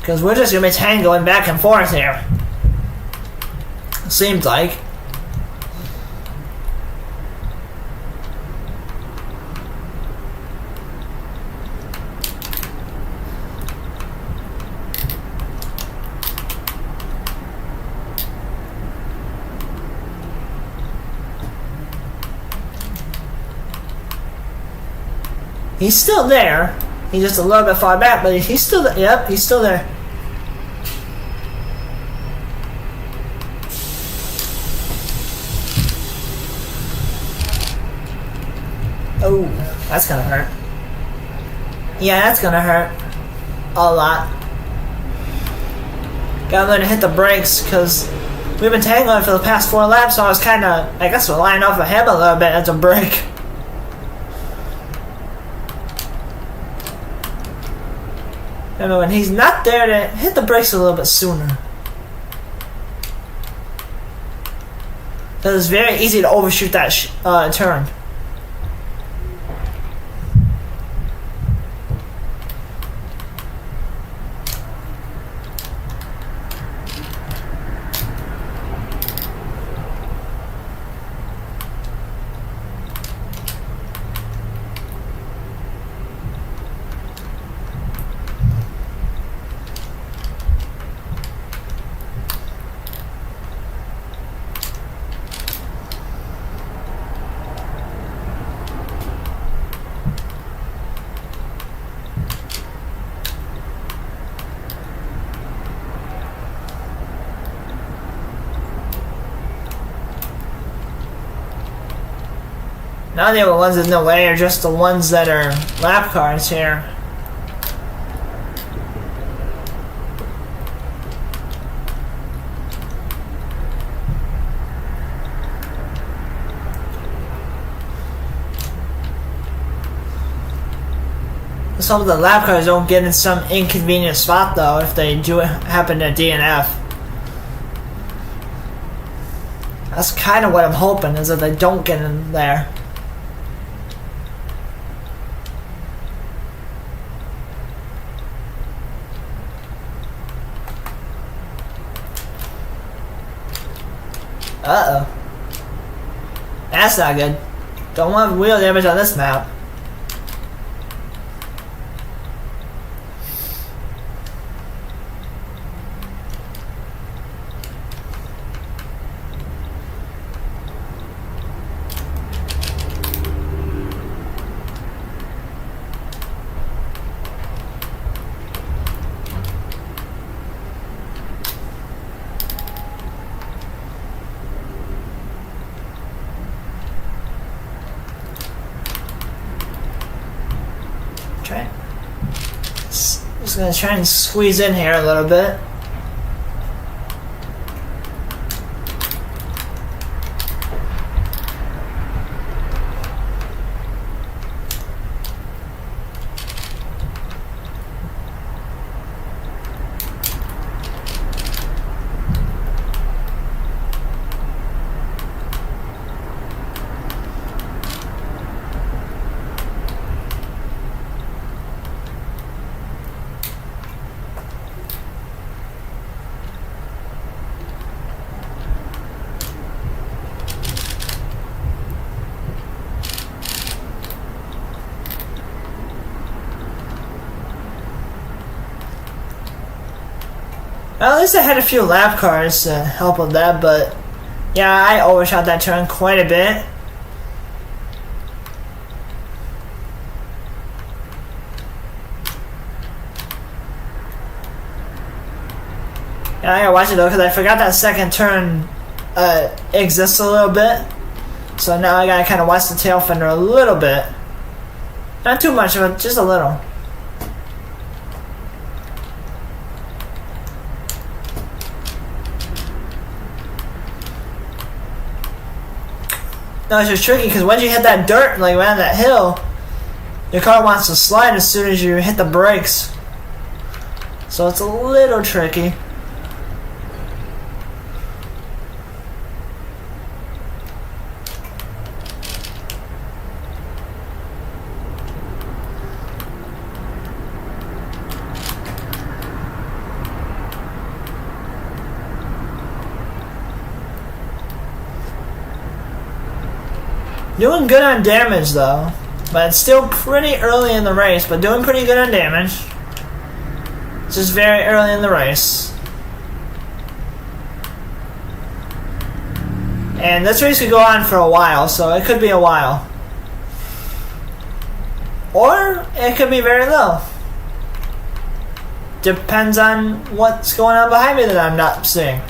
Because we're just going to be tangoing back and forth here. Seems like. He's still there. He's just a little bit far back, but he's still there. Yep, he's still there. Oh, that's gonna hurt. Yeah, that's gonna hurt. A lot. Gotta learn to hit the brakes, because we've been tangling for the past 4 laps, so I was kinda, I guess, relying off of him a little bit as a brake. I mean, when he's not there to hit the brakes a little bit sooner. Because it's very easy to overshoot that turn. Now the other ones in the way are just the ones that are lap cars here. Let's hope the lap cars don't get in some inconvenient spot though if they do happen to DNF. That's kind of what I'm hoping, is that they don't get in there. Uh-oh. That's not good. Don't want wheel damage on this map. Just gonna try and squeeze in here a little bit. Well, at least I had a few lap cars to help with that, but yeah, I overshot that turn quite a bit. Yeah, I gotta watch it though, because I forgot that second turn exists a little bit. So now I gotta kind of watch the tail fender a little bit. Not too much, but just a little. No, it's just tricky because once you hit that dirt, like around that hill, your car wants to slide as soon as you hit the brakes. So it's a little tricky. Doing good on damage though, but it's still pretty early in the race, but doing pretty good on damage. It's just very early in the race. And this race could go on for a while, so it could be a while. Or it could be very low. Depends on what's going on behind me that I'm not seeing.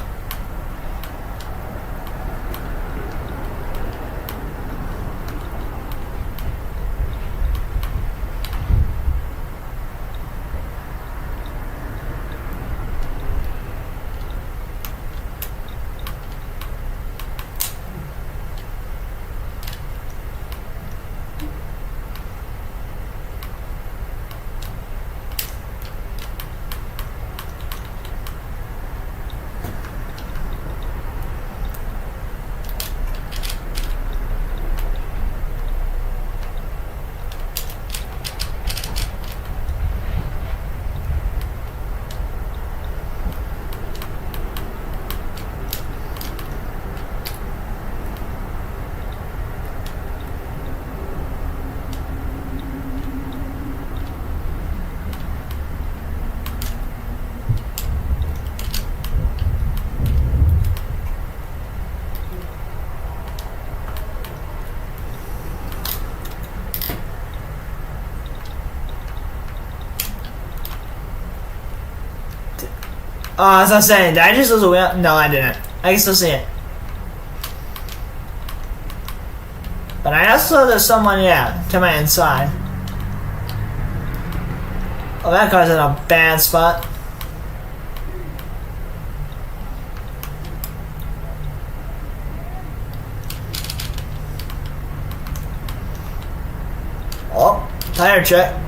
As I was saying, did I just lose a wheel? No, I didn't. I can still see it. But I also saw there's someone, yeah, to my inside. Oh, that car's in a bad spot. Oh, tire check.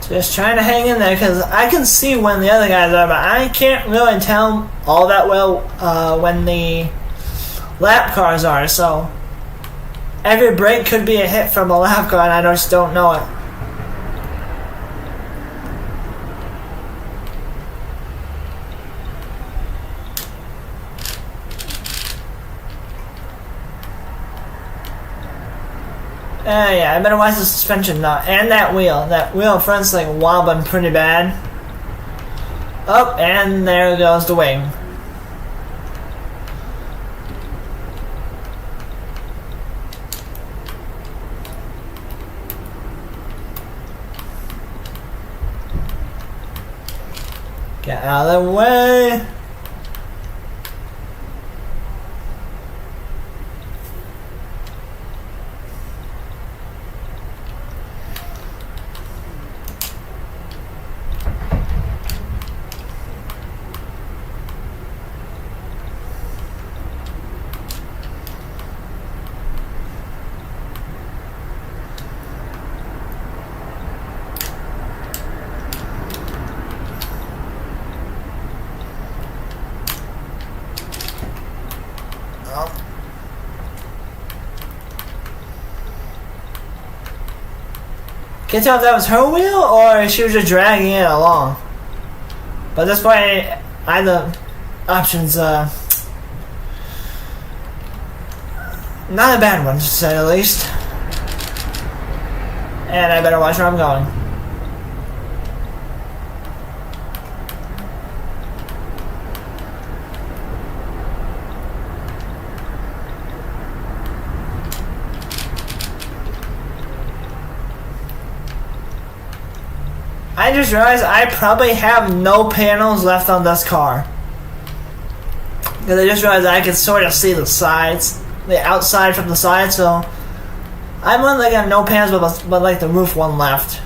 Just trying to hang in there because I can see when the other guys are, but I can't really tell all that well when the lap cars are, so every break could be a hit from a lap car and I just don't know it. Yeah, I better watch the suspension nut and that wheel. That wheel in front's like wobbling pretty bad. Oh, and there goes the wing. Get out of the way. Can't tell if that was her wheel or she was just dragging it along. But at this point, either option's not a bad one, to say the least. And I better watch where I'm going. I just realized I probably have no panels left on this car. Because I just realized I can sort of see the sides, the outside from the side, so I'm on like have no panels but like the roof one left.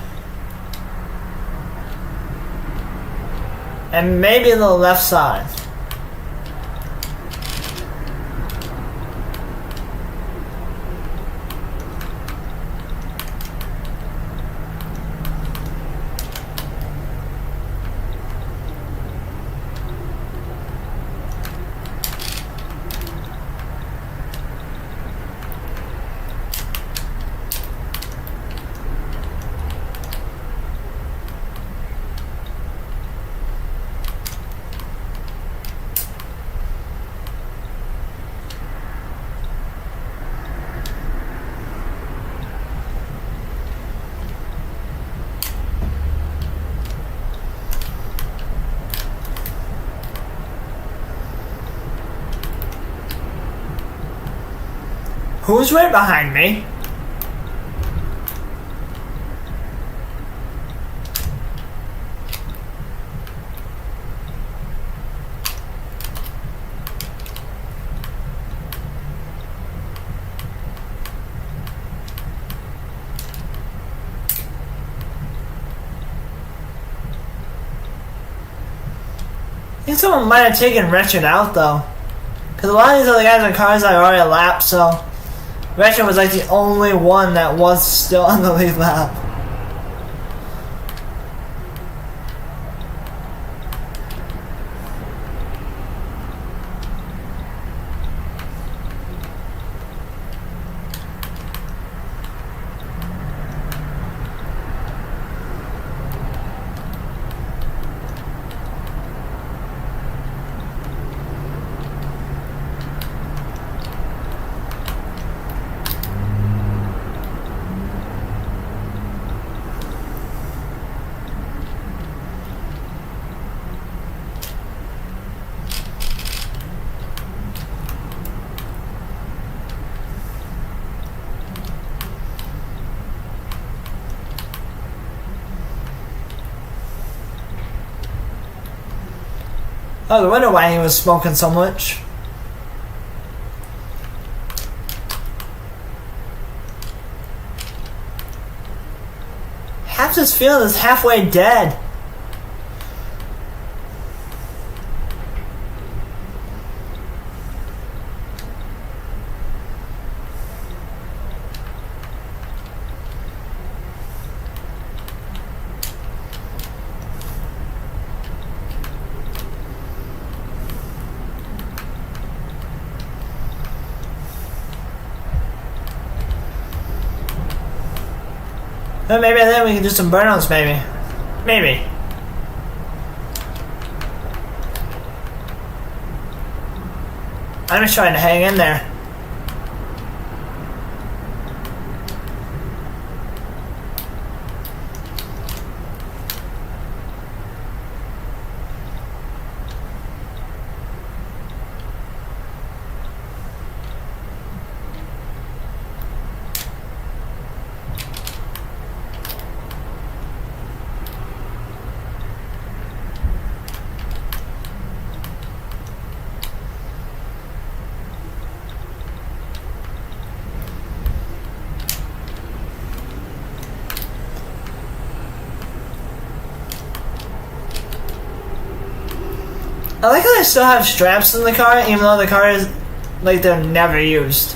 And maybe the left side. Who's right behind me? I think someone might have taken Wretched out though. Because a lot of these other guys in cars I already lapped, so Wretched was like the only one that was still on the lead lap. I was wondering why he was smoking so much. Half this field is halfway dead. Well, maybe then we can do some burnouts, maybe. Maybe. I'm just trying to hang in there. I like how they still have straps in the car, even though the car is like they're never used.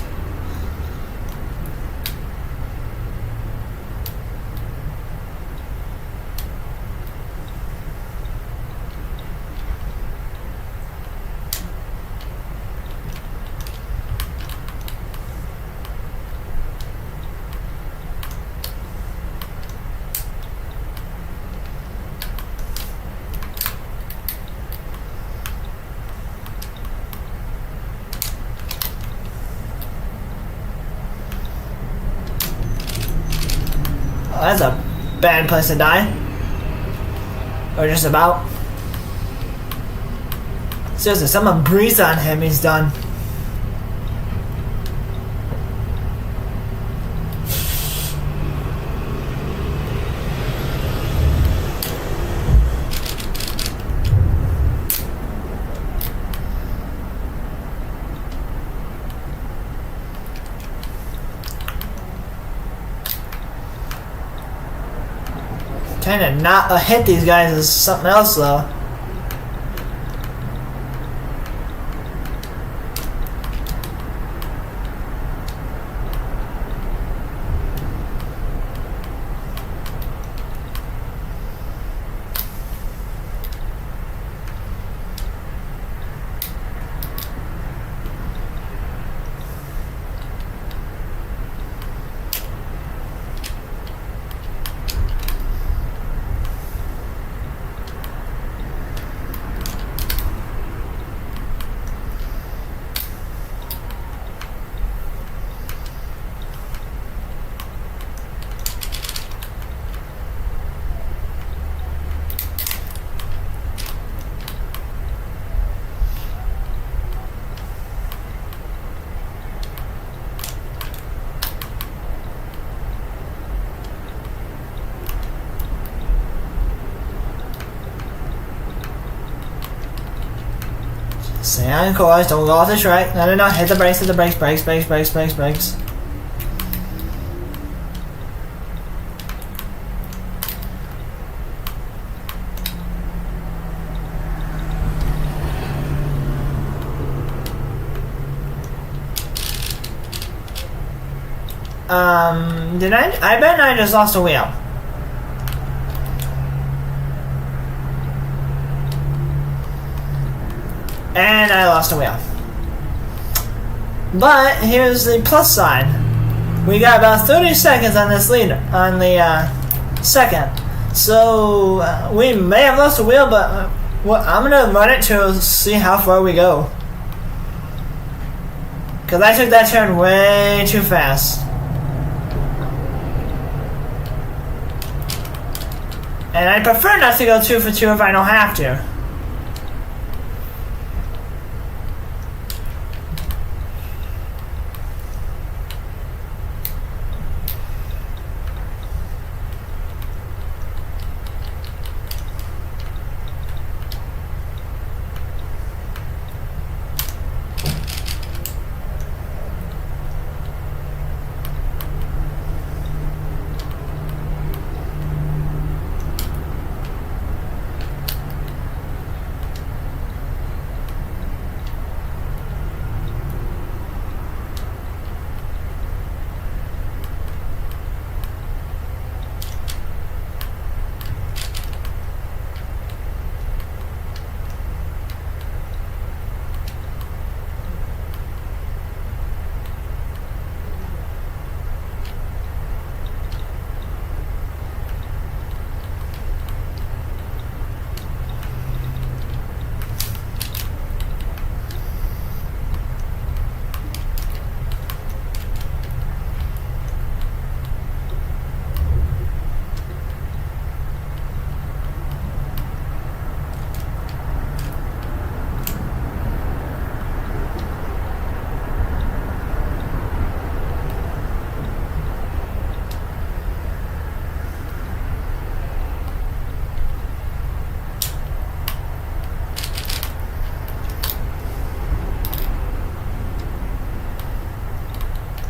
Oh, that's a bad place to die. Or just about. Seriously, someone breathes on him, he's done. Trying to not hit these guys is something else, though. Stay on course, don't go off the track. No, hit the brakes, brakes. Did I bet I just lost a wheel. And I lost a wheel. But here's the plus side. We got about 30 seconds on this lead, on the second. So we may have lost a wheel, but I'm gonna run it to see how far we go. Cause I took that turn way too fast. And I prefer not to go 2 for 2 if I don't have to.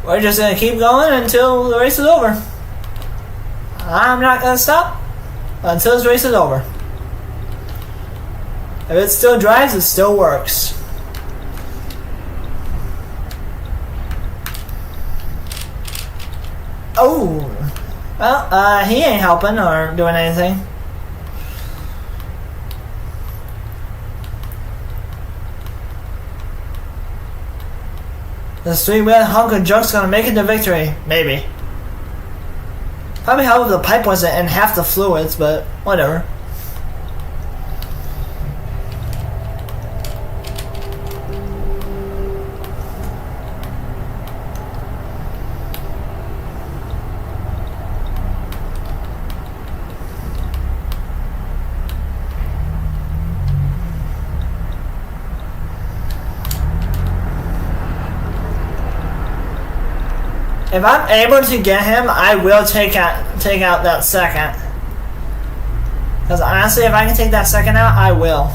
we're just gonna keep going until the race is over. I'm not gonna stop until this race is over. If it still drives, it still works. Oh, well, he ain't helping or doing anything. This 3-wheel hunk of junk's gonna make it to victory. Maybe. Probably help if the pipe wasn't in half the fluids, but whatever. If I'm able to get him, I will take out that second. Because honestly, if I can take that second out, I will.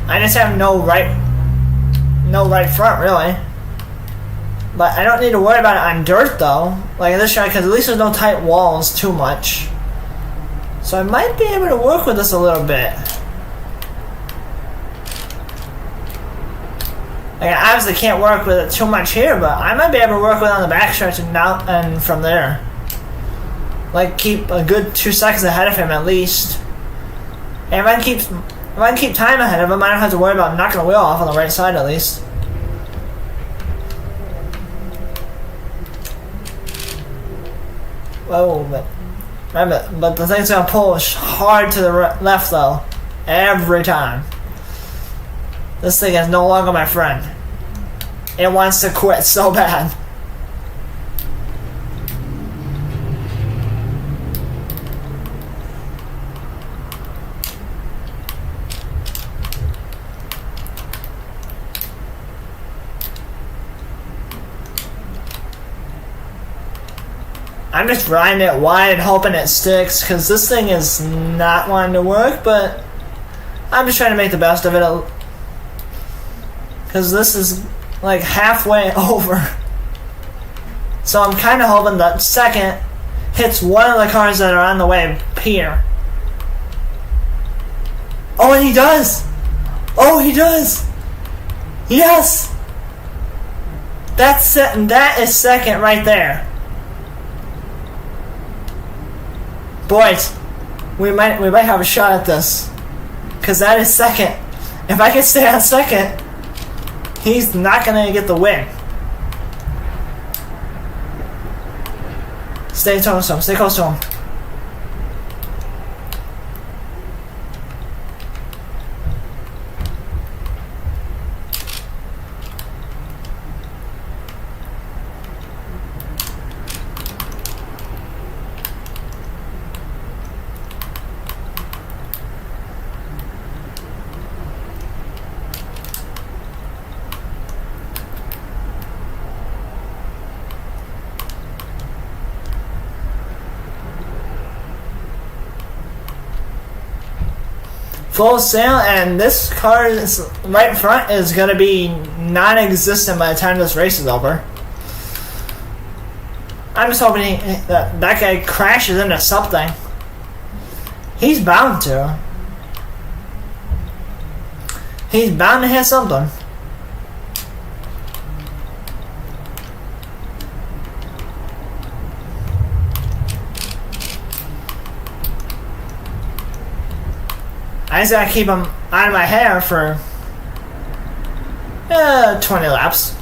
I just have no right front, really. But I don't need to worry about it on dirt, though. Like this track, because at least there's no tight walls too much. So I might be able to work with this a little bit. Like, I obviously can't work with it too much here, but I might be able to work with it on the backstretch and down and from there. Like, keep a good 2 seconds ahead of him at least. And if I can keep time ahead of him, I don't have to worry about knocking the wheel off on the right side at least. Whoa, but the thing's gonna pull hard to the left though, every time. This thing is no longer my friend. It wants to quit so bad. I'm just riding it wide hoping it sticks because this thing is not wanting to work, but I'm just trying to make the best of it. Because this is like halfway over. So I'm kind of hoping that second hits one of the cars that are on the way here. Oh, and he does! Oh, he does! Yes! That is second right there. Boys, we might have a shot at this. Because that is second. If I can stay on second, he's not going to get the win. Stay close to him. Stay close to him. Full sail, and this car's right front is going to be non-existent by the time this race is over. I'm just hoping that guy crashes into something. He's bound to. He's bound to hit something. I just gotta keep him out of my hair for 20 laps.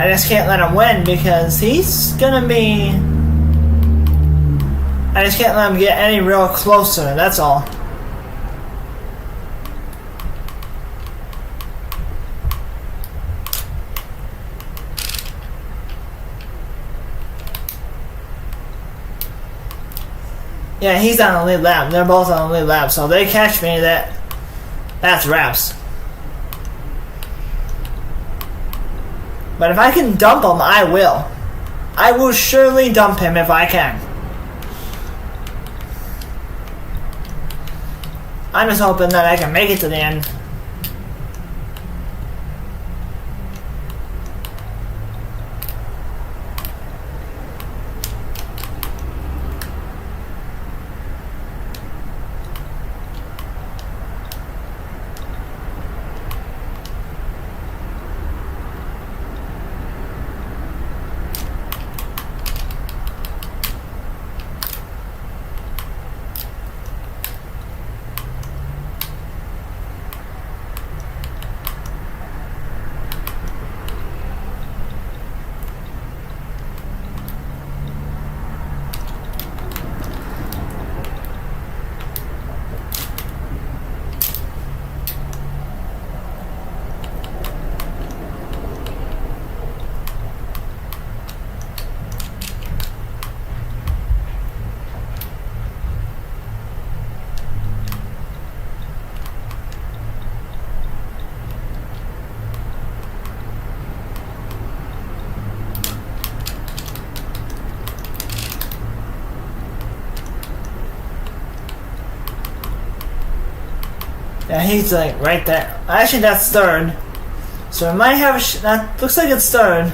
just can't let him win because he's gonna be... I just can't let him get any real closer, that's all. Yeah, he's on the lead lap. They're both on the lead lap, so they catch me, that's wraps. But if I can dump him, I will. I will surely dump him if I can. I'm just hoping that I can make it to the end. Yeah, he's like right there. Actually, that's third. So I might have a that looks like it's third.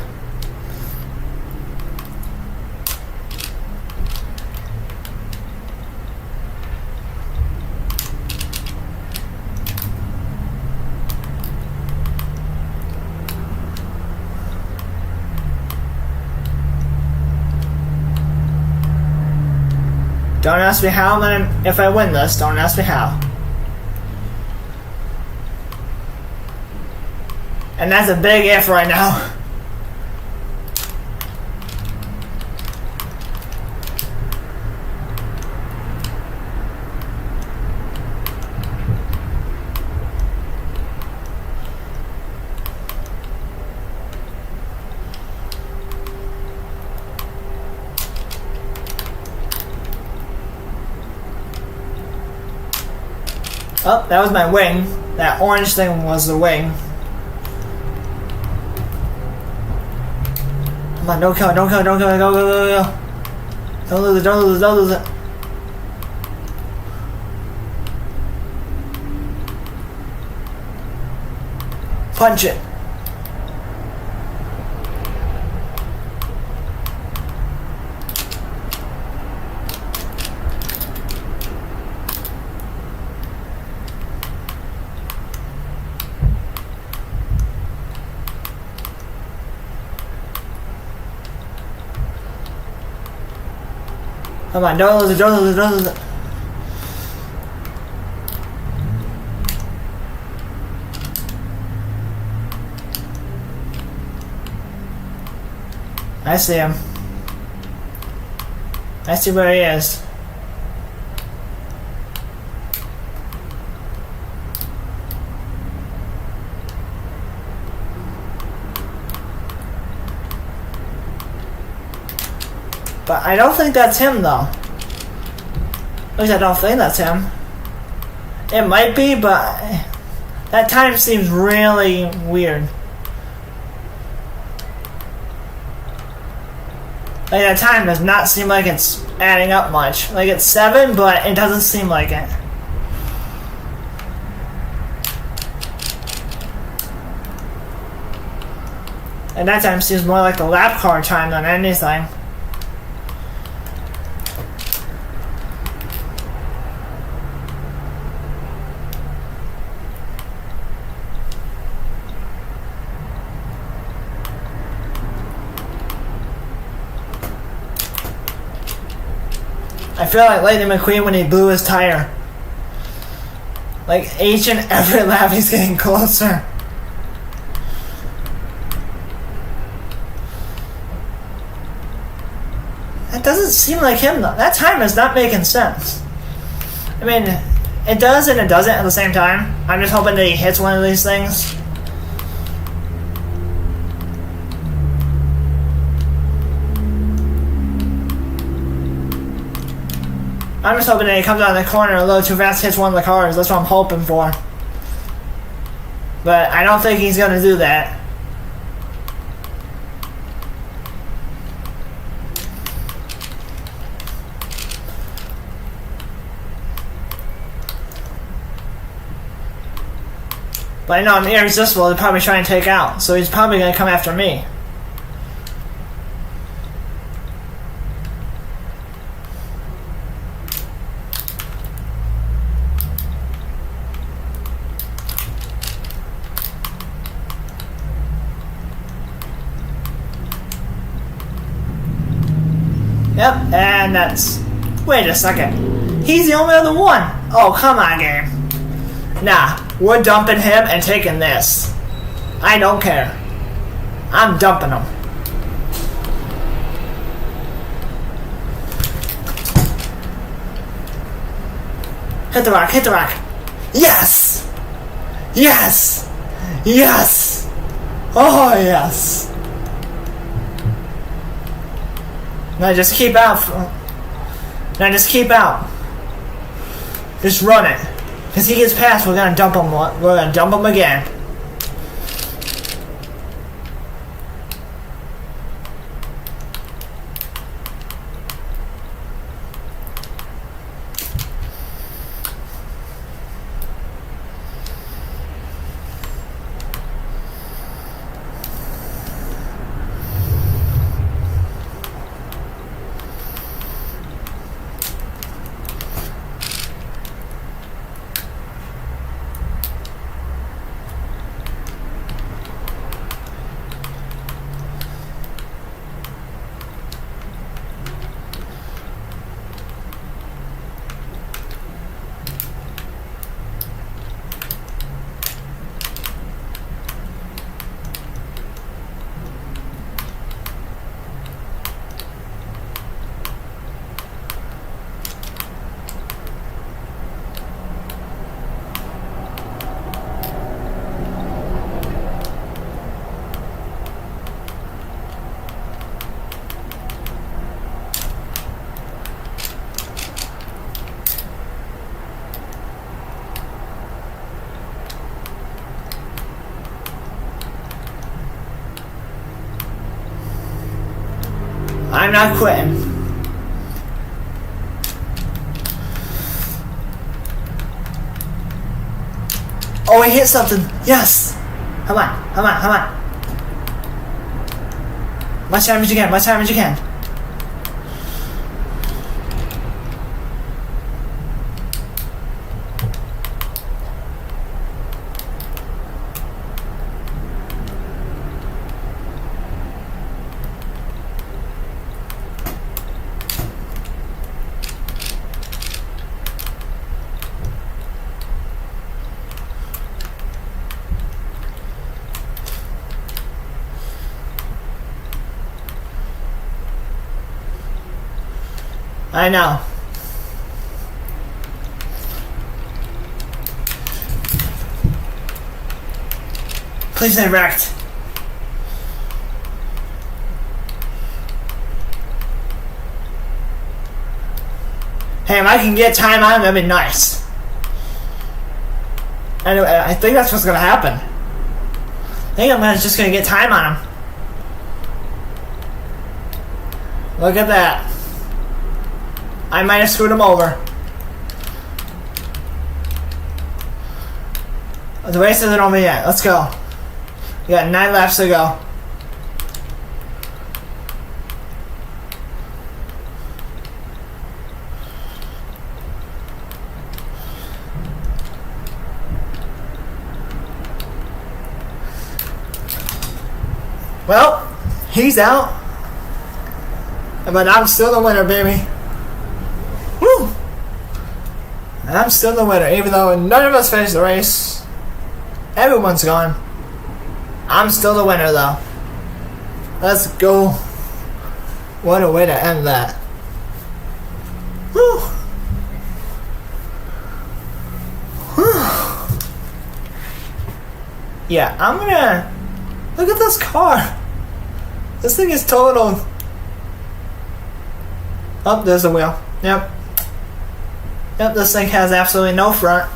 Don't ask me how if I win this. Don't ask me how. And that's a big if right now. Oh, that was my wing. That orange thing was the wing. Come on, don't kill it, don't kill it, don't kill it, go. Don't lose it, don't lose it, don't lose it. Punch it. Come on, don't lose it, don't lose it, don't lose it. I see him. I see where he is. But I don't think that's him, though. At least I don't think that's him. It might be, but that time seems really weird. Like, that time does not seem like it's adding up much. Like, it's 7, but it doesn't seem like it. And that time seems more like the lap car time than anything. I feel like Lightning McQueen when he blew his tire. Like, each and every lap he's getting closer. That doesn't seem like him, though. That time is not making sense. I mean, it does and it doesn't at the same time. I'm just hoping that he hits one of these things. I'm just hoping that he comes out of the corner a little too fast, hits one of the cars. That's what I'm hoping for. But I don't think he's going to do that. But I know I'm irresistible to probably try and take out, so he's probably going to come after me. Yep, and that's... Wait a second. He's the only other one! Oh, come on, game. Nah, we're dumping him and taking this. I don't care. I'm dumping him. Hit the rock, hit the rock. Yes! Yes! Yes! Oh, yes! Now just keep out. Now just keep out. Just run it. Because he gets past, we're gonna dump him. We're gonna dump him again. I'm not quitting. Oh, he hit something. Yes. Come on, come on, come on. Much time as you can, much time as you can. I know. Please stay wrecked. Hey, if I can get time on him, that'd be nice. Anyway, I think that's what's gonna happen. I think I'm just gonna get time on him. Look at that. I might have screwed him over. The race isn't over yet. Let's go. We got 9 laps to go. Well, he's out. But I'm still the winner, baby. Woo! And I'm still the winner, even though none of us finished the race. Everyone's gone. I'm still the winner, though. Let's go. What a way to end that. Yeah, I'm gonna look at this car. This thing is totaled. Oh, there's a wheel. Yep. Yep, this thing has absolutely no front.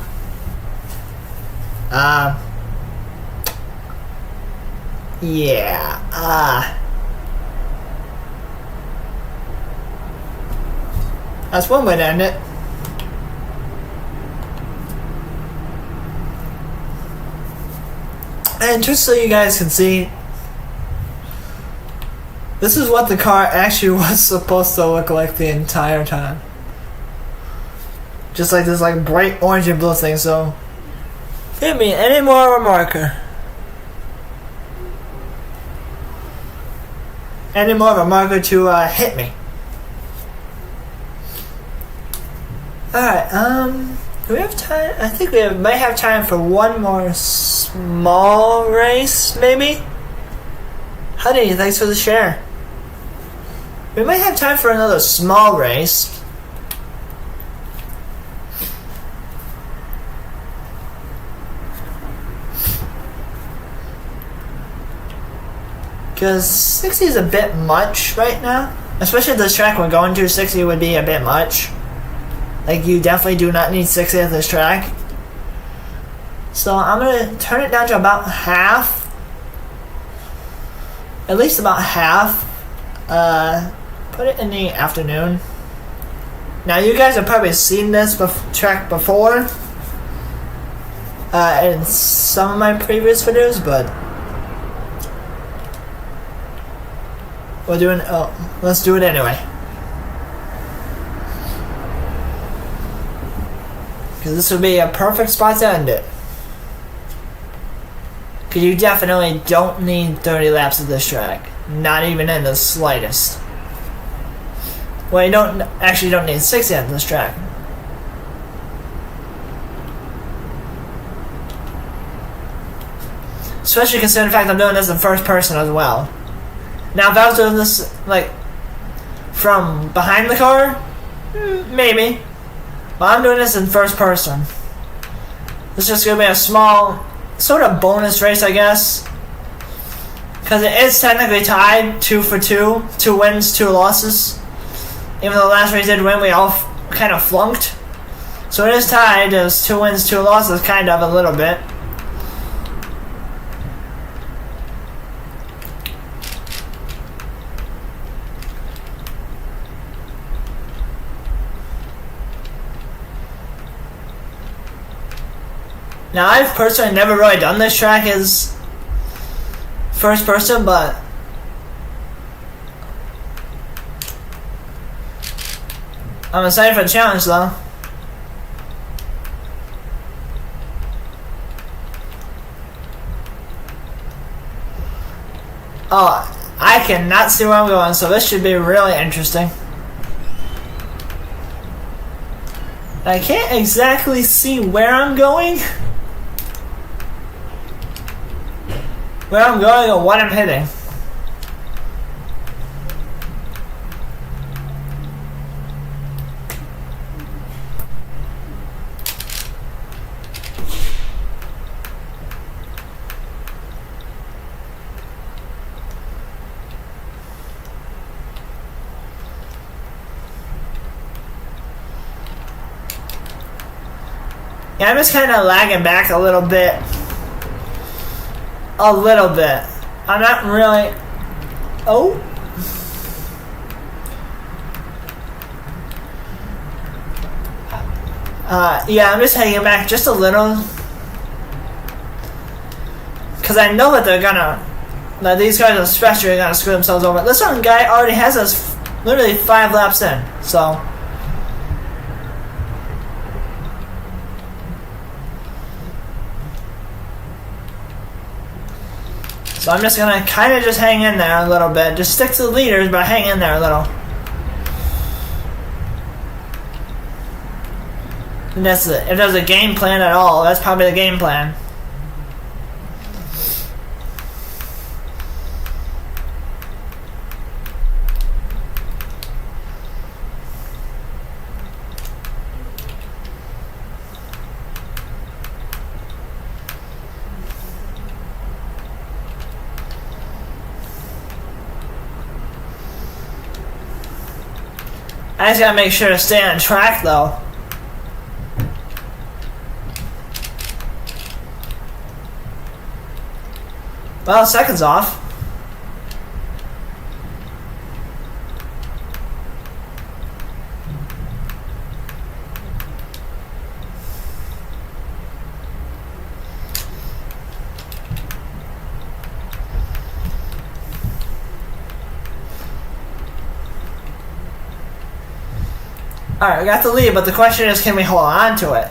Yeah. That's one way to end it. And just so you guys can see, this is what the car actually was supposed to look like the entire time. Just like this like bright orange and blue thing, so hit me any more of a marker. Any more of a marker to hit me. Alright, do we have time? I think we might have time for one more small race, maybe? Honey, thanks for the share. We might have time for another small race. Because 60 is a bit much right now. Especially this track we're going to, 60 would be a bit much. Like, you definitely do not need 60 at this track. So I'm going to turn it down to about half. At least about half. Put it in the afternoon. Now, you guys have probably seen this track before. In some of my previous videos, but let's do it anyway. Because this would be a perfect spot to end it. Because you definitely don't need 30 laps of this track. Not even in the slightest. Well, you don't need 60 on this track. Especially considering the fact I'm doing this in first person as well. Now, if I was doing this, like, from behind the car, maybe. But I'm doing this in first person. This is just going to be a small, sort of bonus race, I guess. Because it is technically tied 2 for 2. 2 wins, 2 losses. Even though the last race did win, we all kind of flunked. So it is tied as 2 wins, 2 losses, kind of, a little bit. Now, I've personally never really done this track as first person, but I'm excited for the challenge, though. Oh, I cannot see where I'm going, so this should be really interesting. I can't exactly see where I'm going. Where I'm going or what I'm hitting. Yeah, I'm just kind of lagging back a little bit. A little bit. I'm not really... Oh. Yeah, I'm just hanging back just a little. Because I know that they're gonna... That these guys especially are gonna screw themselves over. This one guy already has us literally 5 laps in. So... So I'm just gonna kind of just hang in there a little bit. Just stick to the leaders, but hang in there a little. And that's it. If there's a game plan at all, that's probably the game plan. I just gotta make sure to stay on track though. Well, seconds off. Alright, we got the lead, but the question is, can we hold on to it?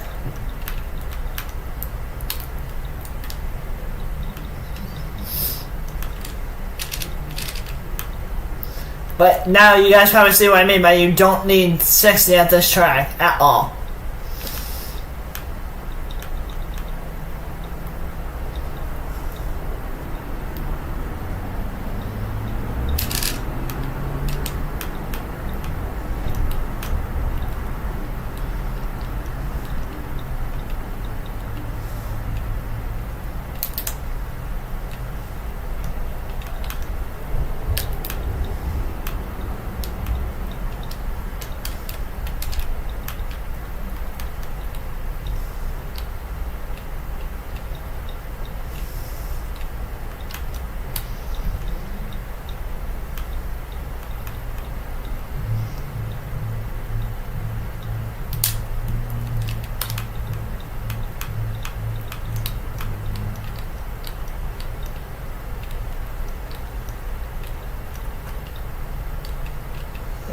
But now you guys probably see what I mean by you don't need 60 at this track at all.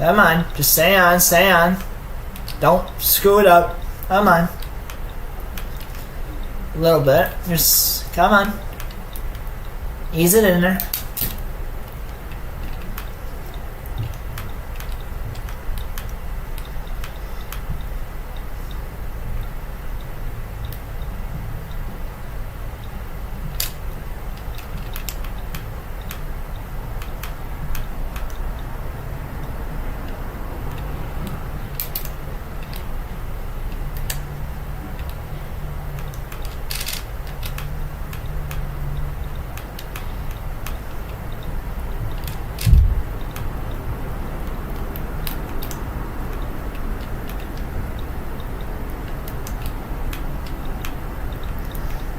Come on, just stay on, stay on. Don't screw it up. Come on. A little bit. Just, come on. Ease it in there.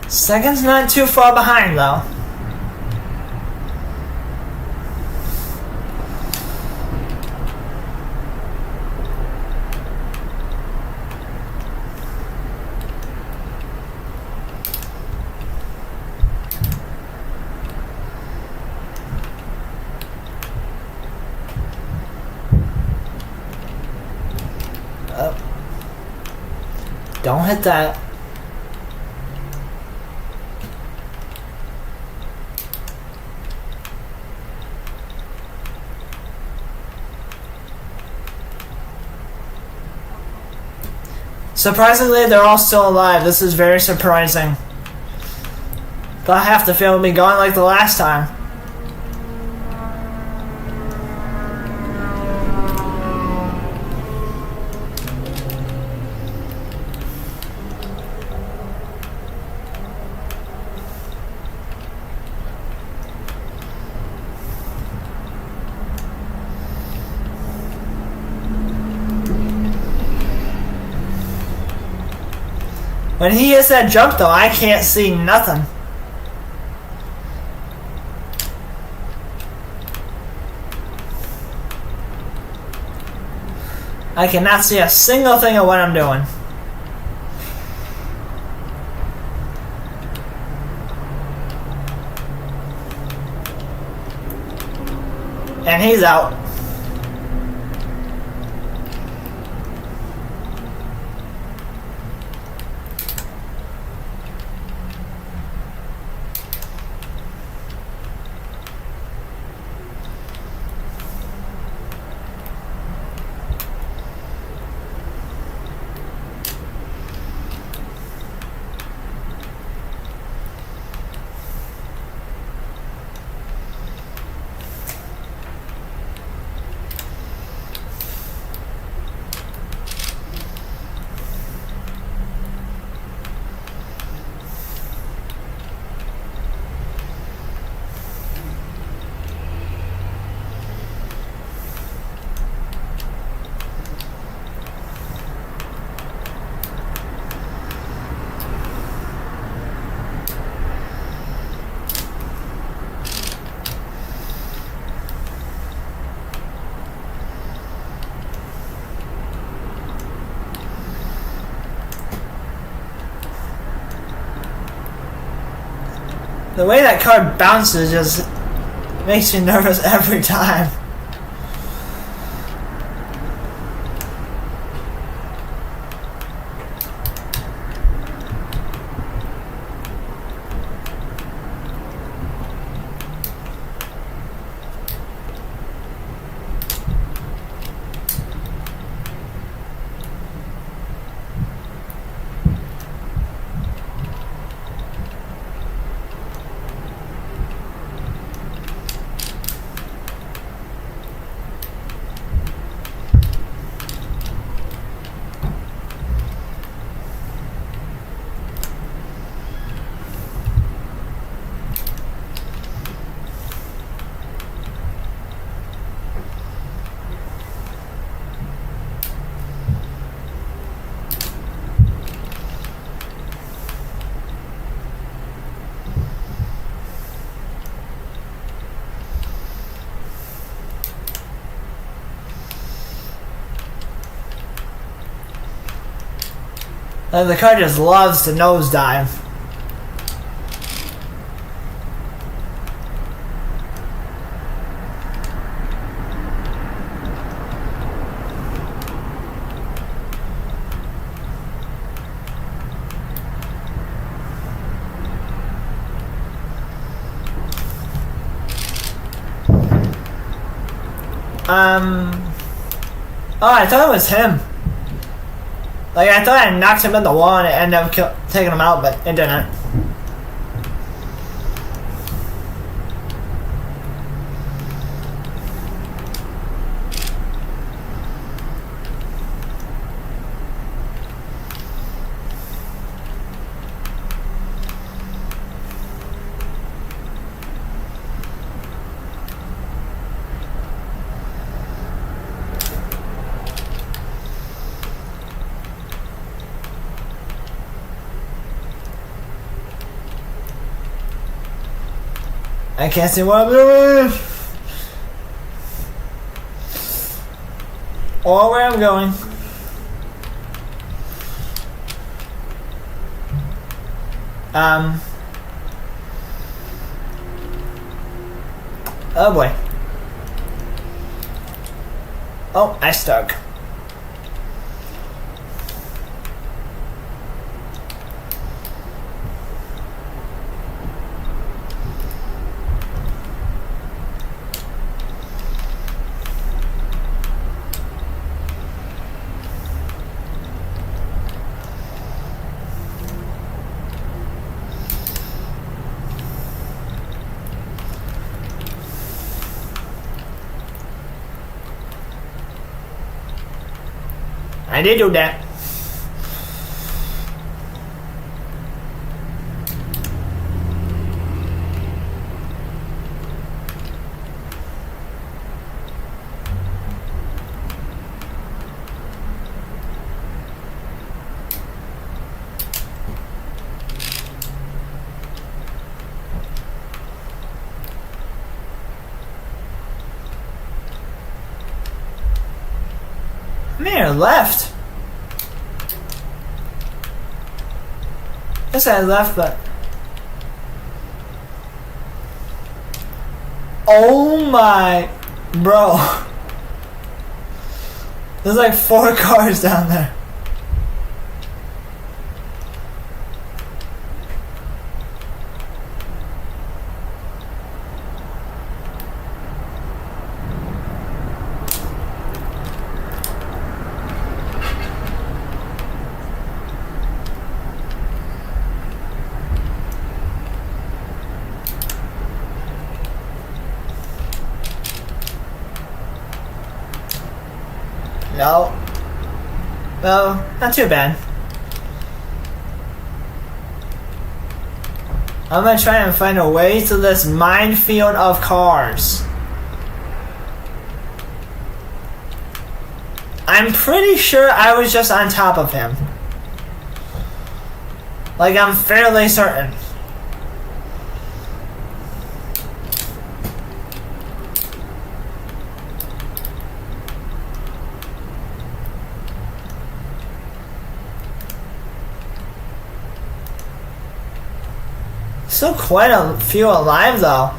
Second's not too far behind though. Don't hit that. Surprisingly, they're all still alive. This is very surprising. Thought half the field would be gone like the last time. When he hits that jump though, I can't see nothing. I cannot see a single thing of what I'm doing. And he's out. The way that card bounces just makes me nervous every time. The card just loves to nosedive. Oh, I thought it was him. Like, I thought I knocked him in the wall and it ended up taking him out, but it didn't. I can't see what I'm doing or where I'm going. Oh boy. Oh, I stuck. I did do that. Mayor left. Yes, I left, but oh my, bro, there's like 4 cars down there. No. Well, not too bad. I'm gonna try and find a way to this minefield of cars. I'm pretty sure I was just on top of him. Like, I'm fairly certain. Still quite a few alive though.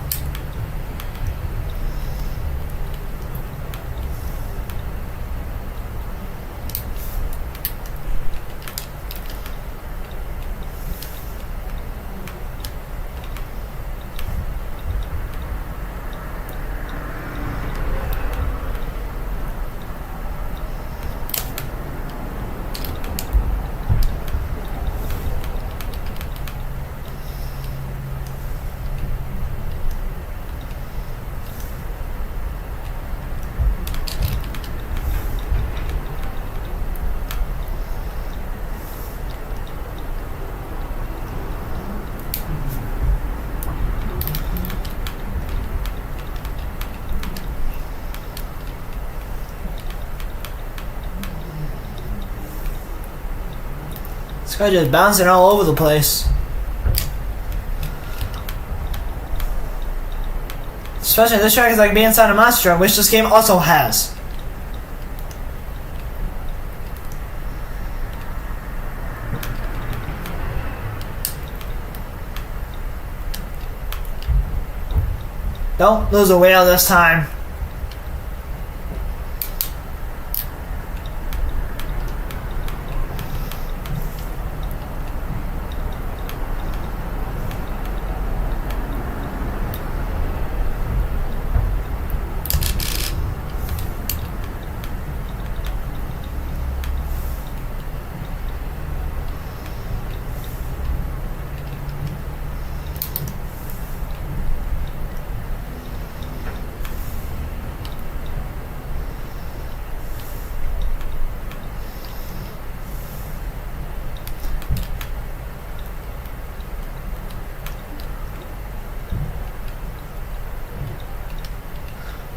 This guy just bouncing all over the place. Especially this track is like being inside a monster truck, which this game also has. Don't lose a wheel this time.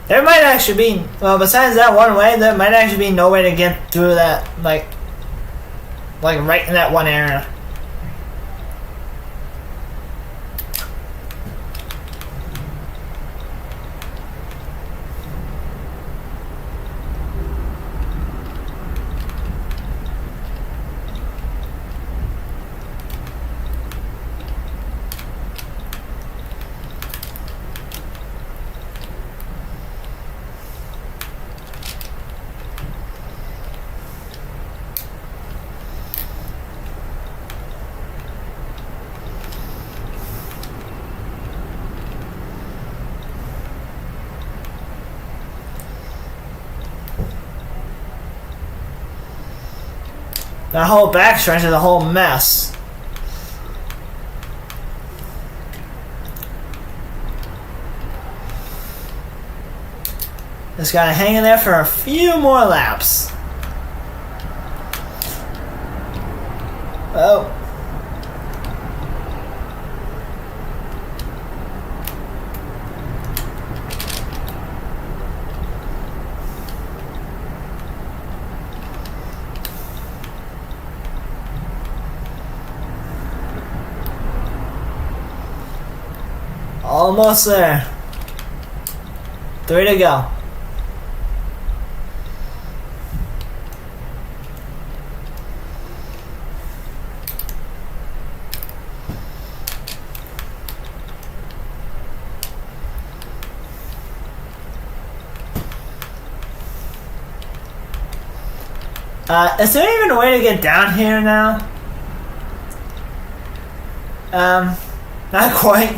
There might actually be, well, besides that one way, there might actually be no way to get through that, like right in that one area. That whole backstretch is a whole mess. Just gotta hang in there for a few more laps. Oh. Almost there. 3 to go. Is there even a way to get down here now? Not quite.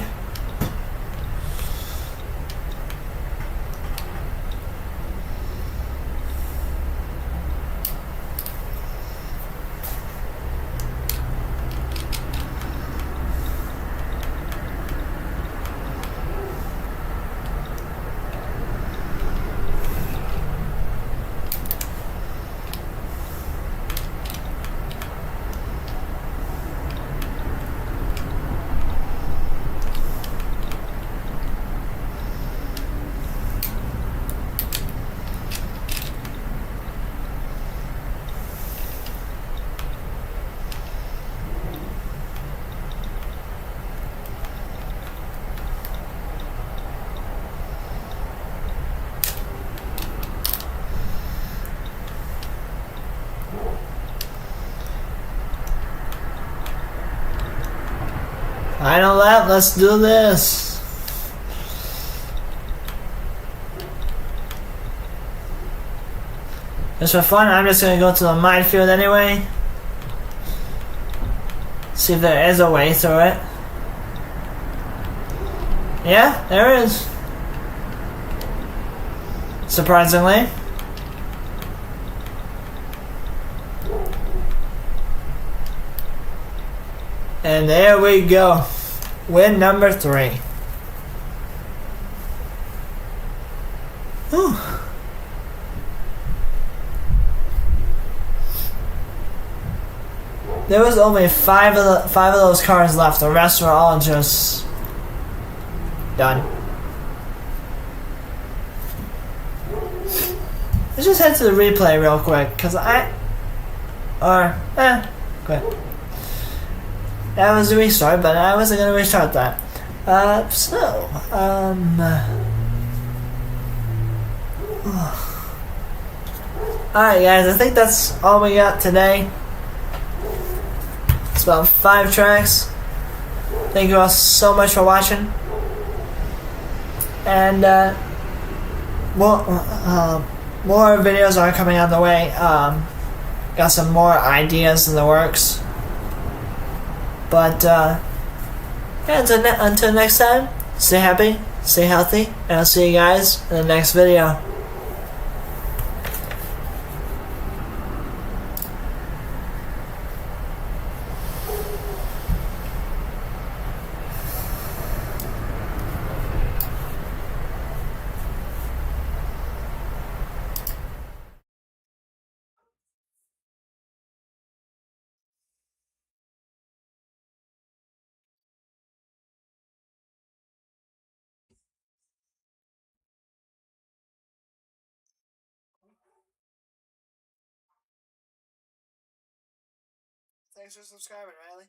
Final lap, let's do this. Just for fun, I'm just gonna go to the minefield anyway. See if there is a way through it. Yeah, there is. Surprisingly. And there we go. Win number 3. Whew. There was only five of those cars left. The rest were all just done. Let's just head to the replay real quick, cause quick. That was a restart, but I wasn't gonna restart that. Alright guys, I think that's all we got today. It's about 5 tracks. Thank you all so much for watching. And more videos are coming on the way. Got some more ideas in the works. But yeah, until next time, stay happy, stay healthy, and I'll see you guys in the next video. Thanks for subscribing, Riley.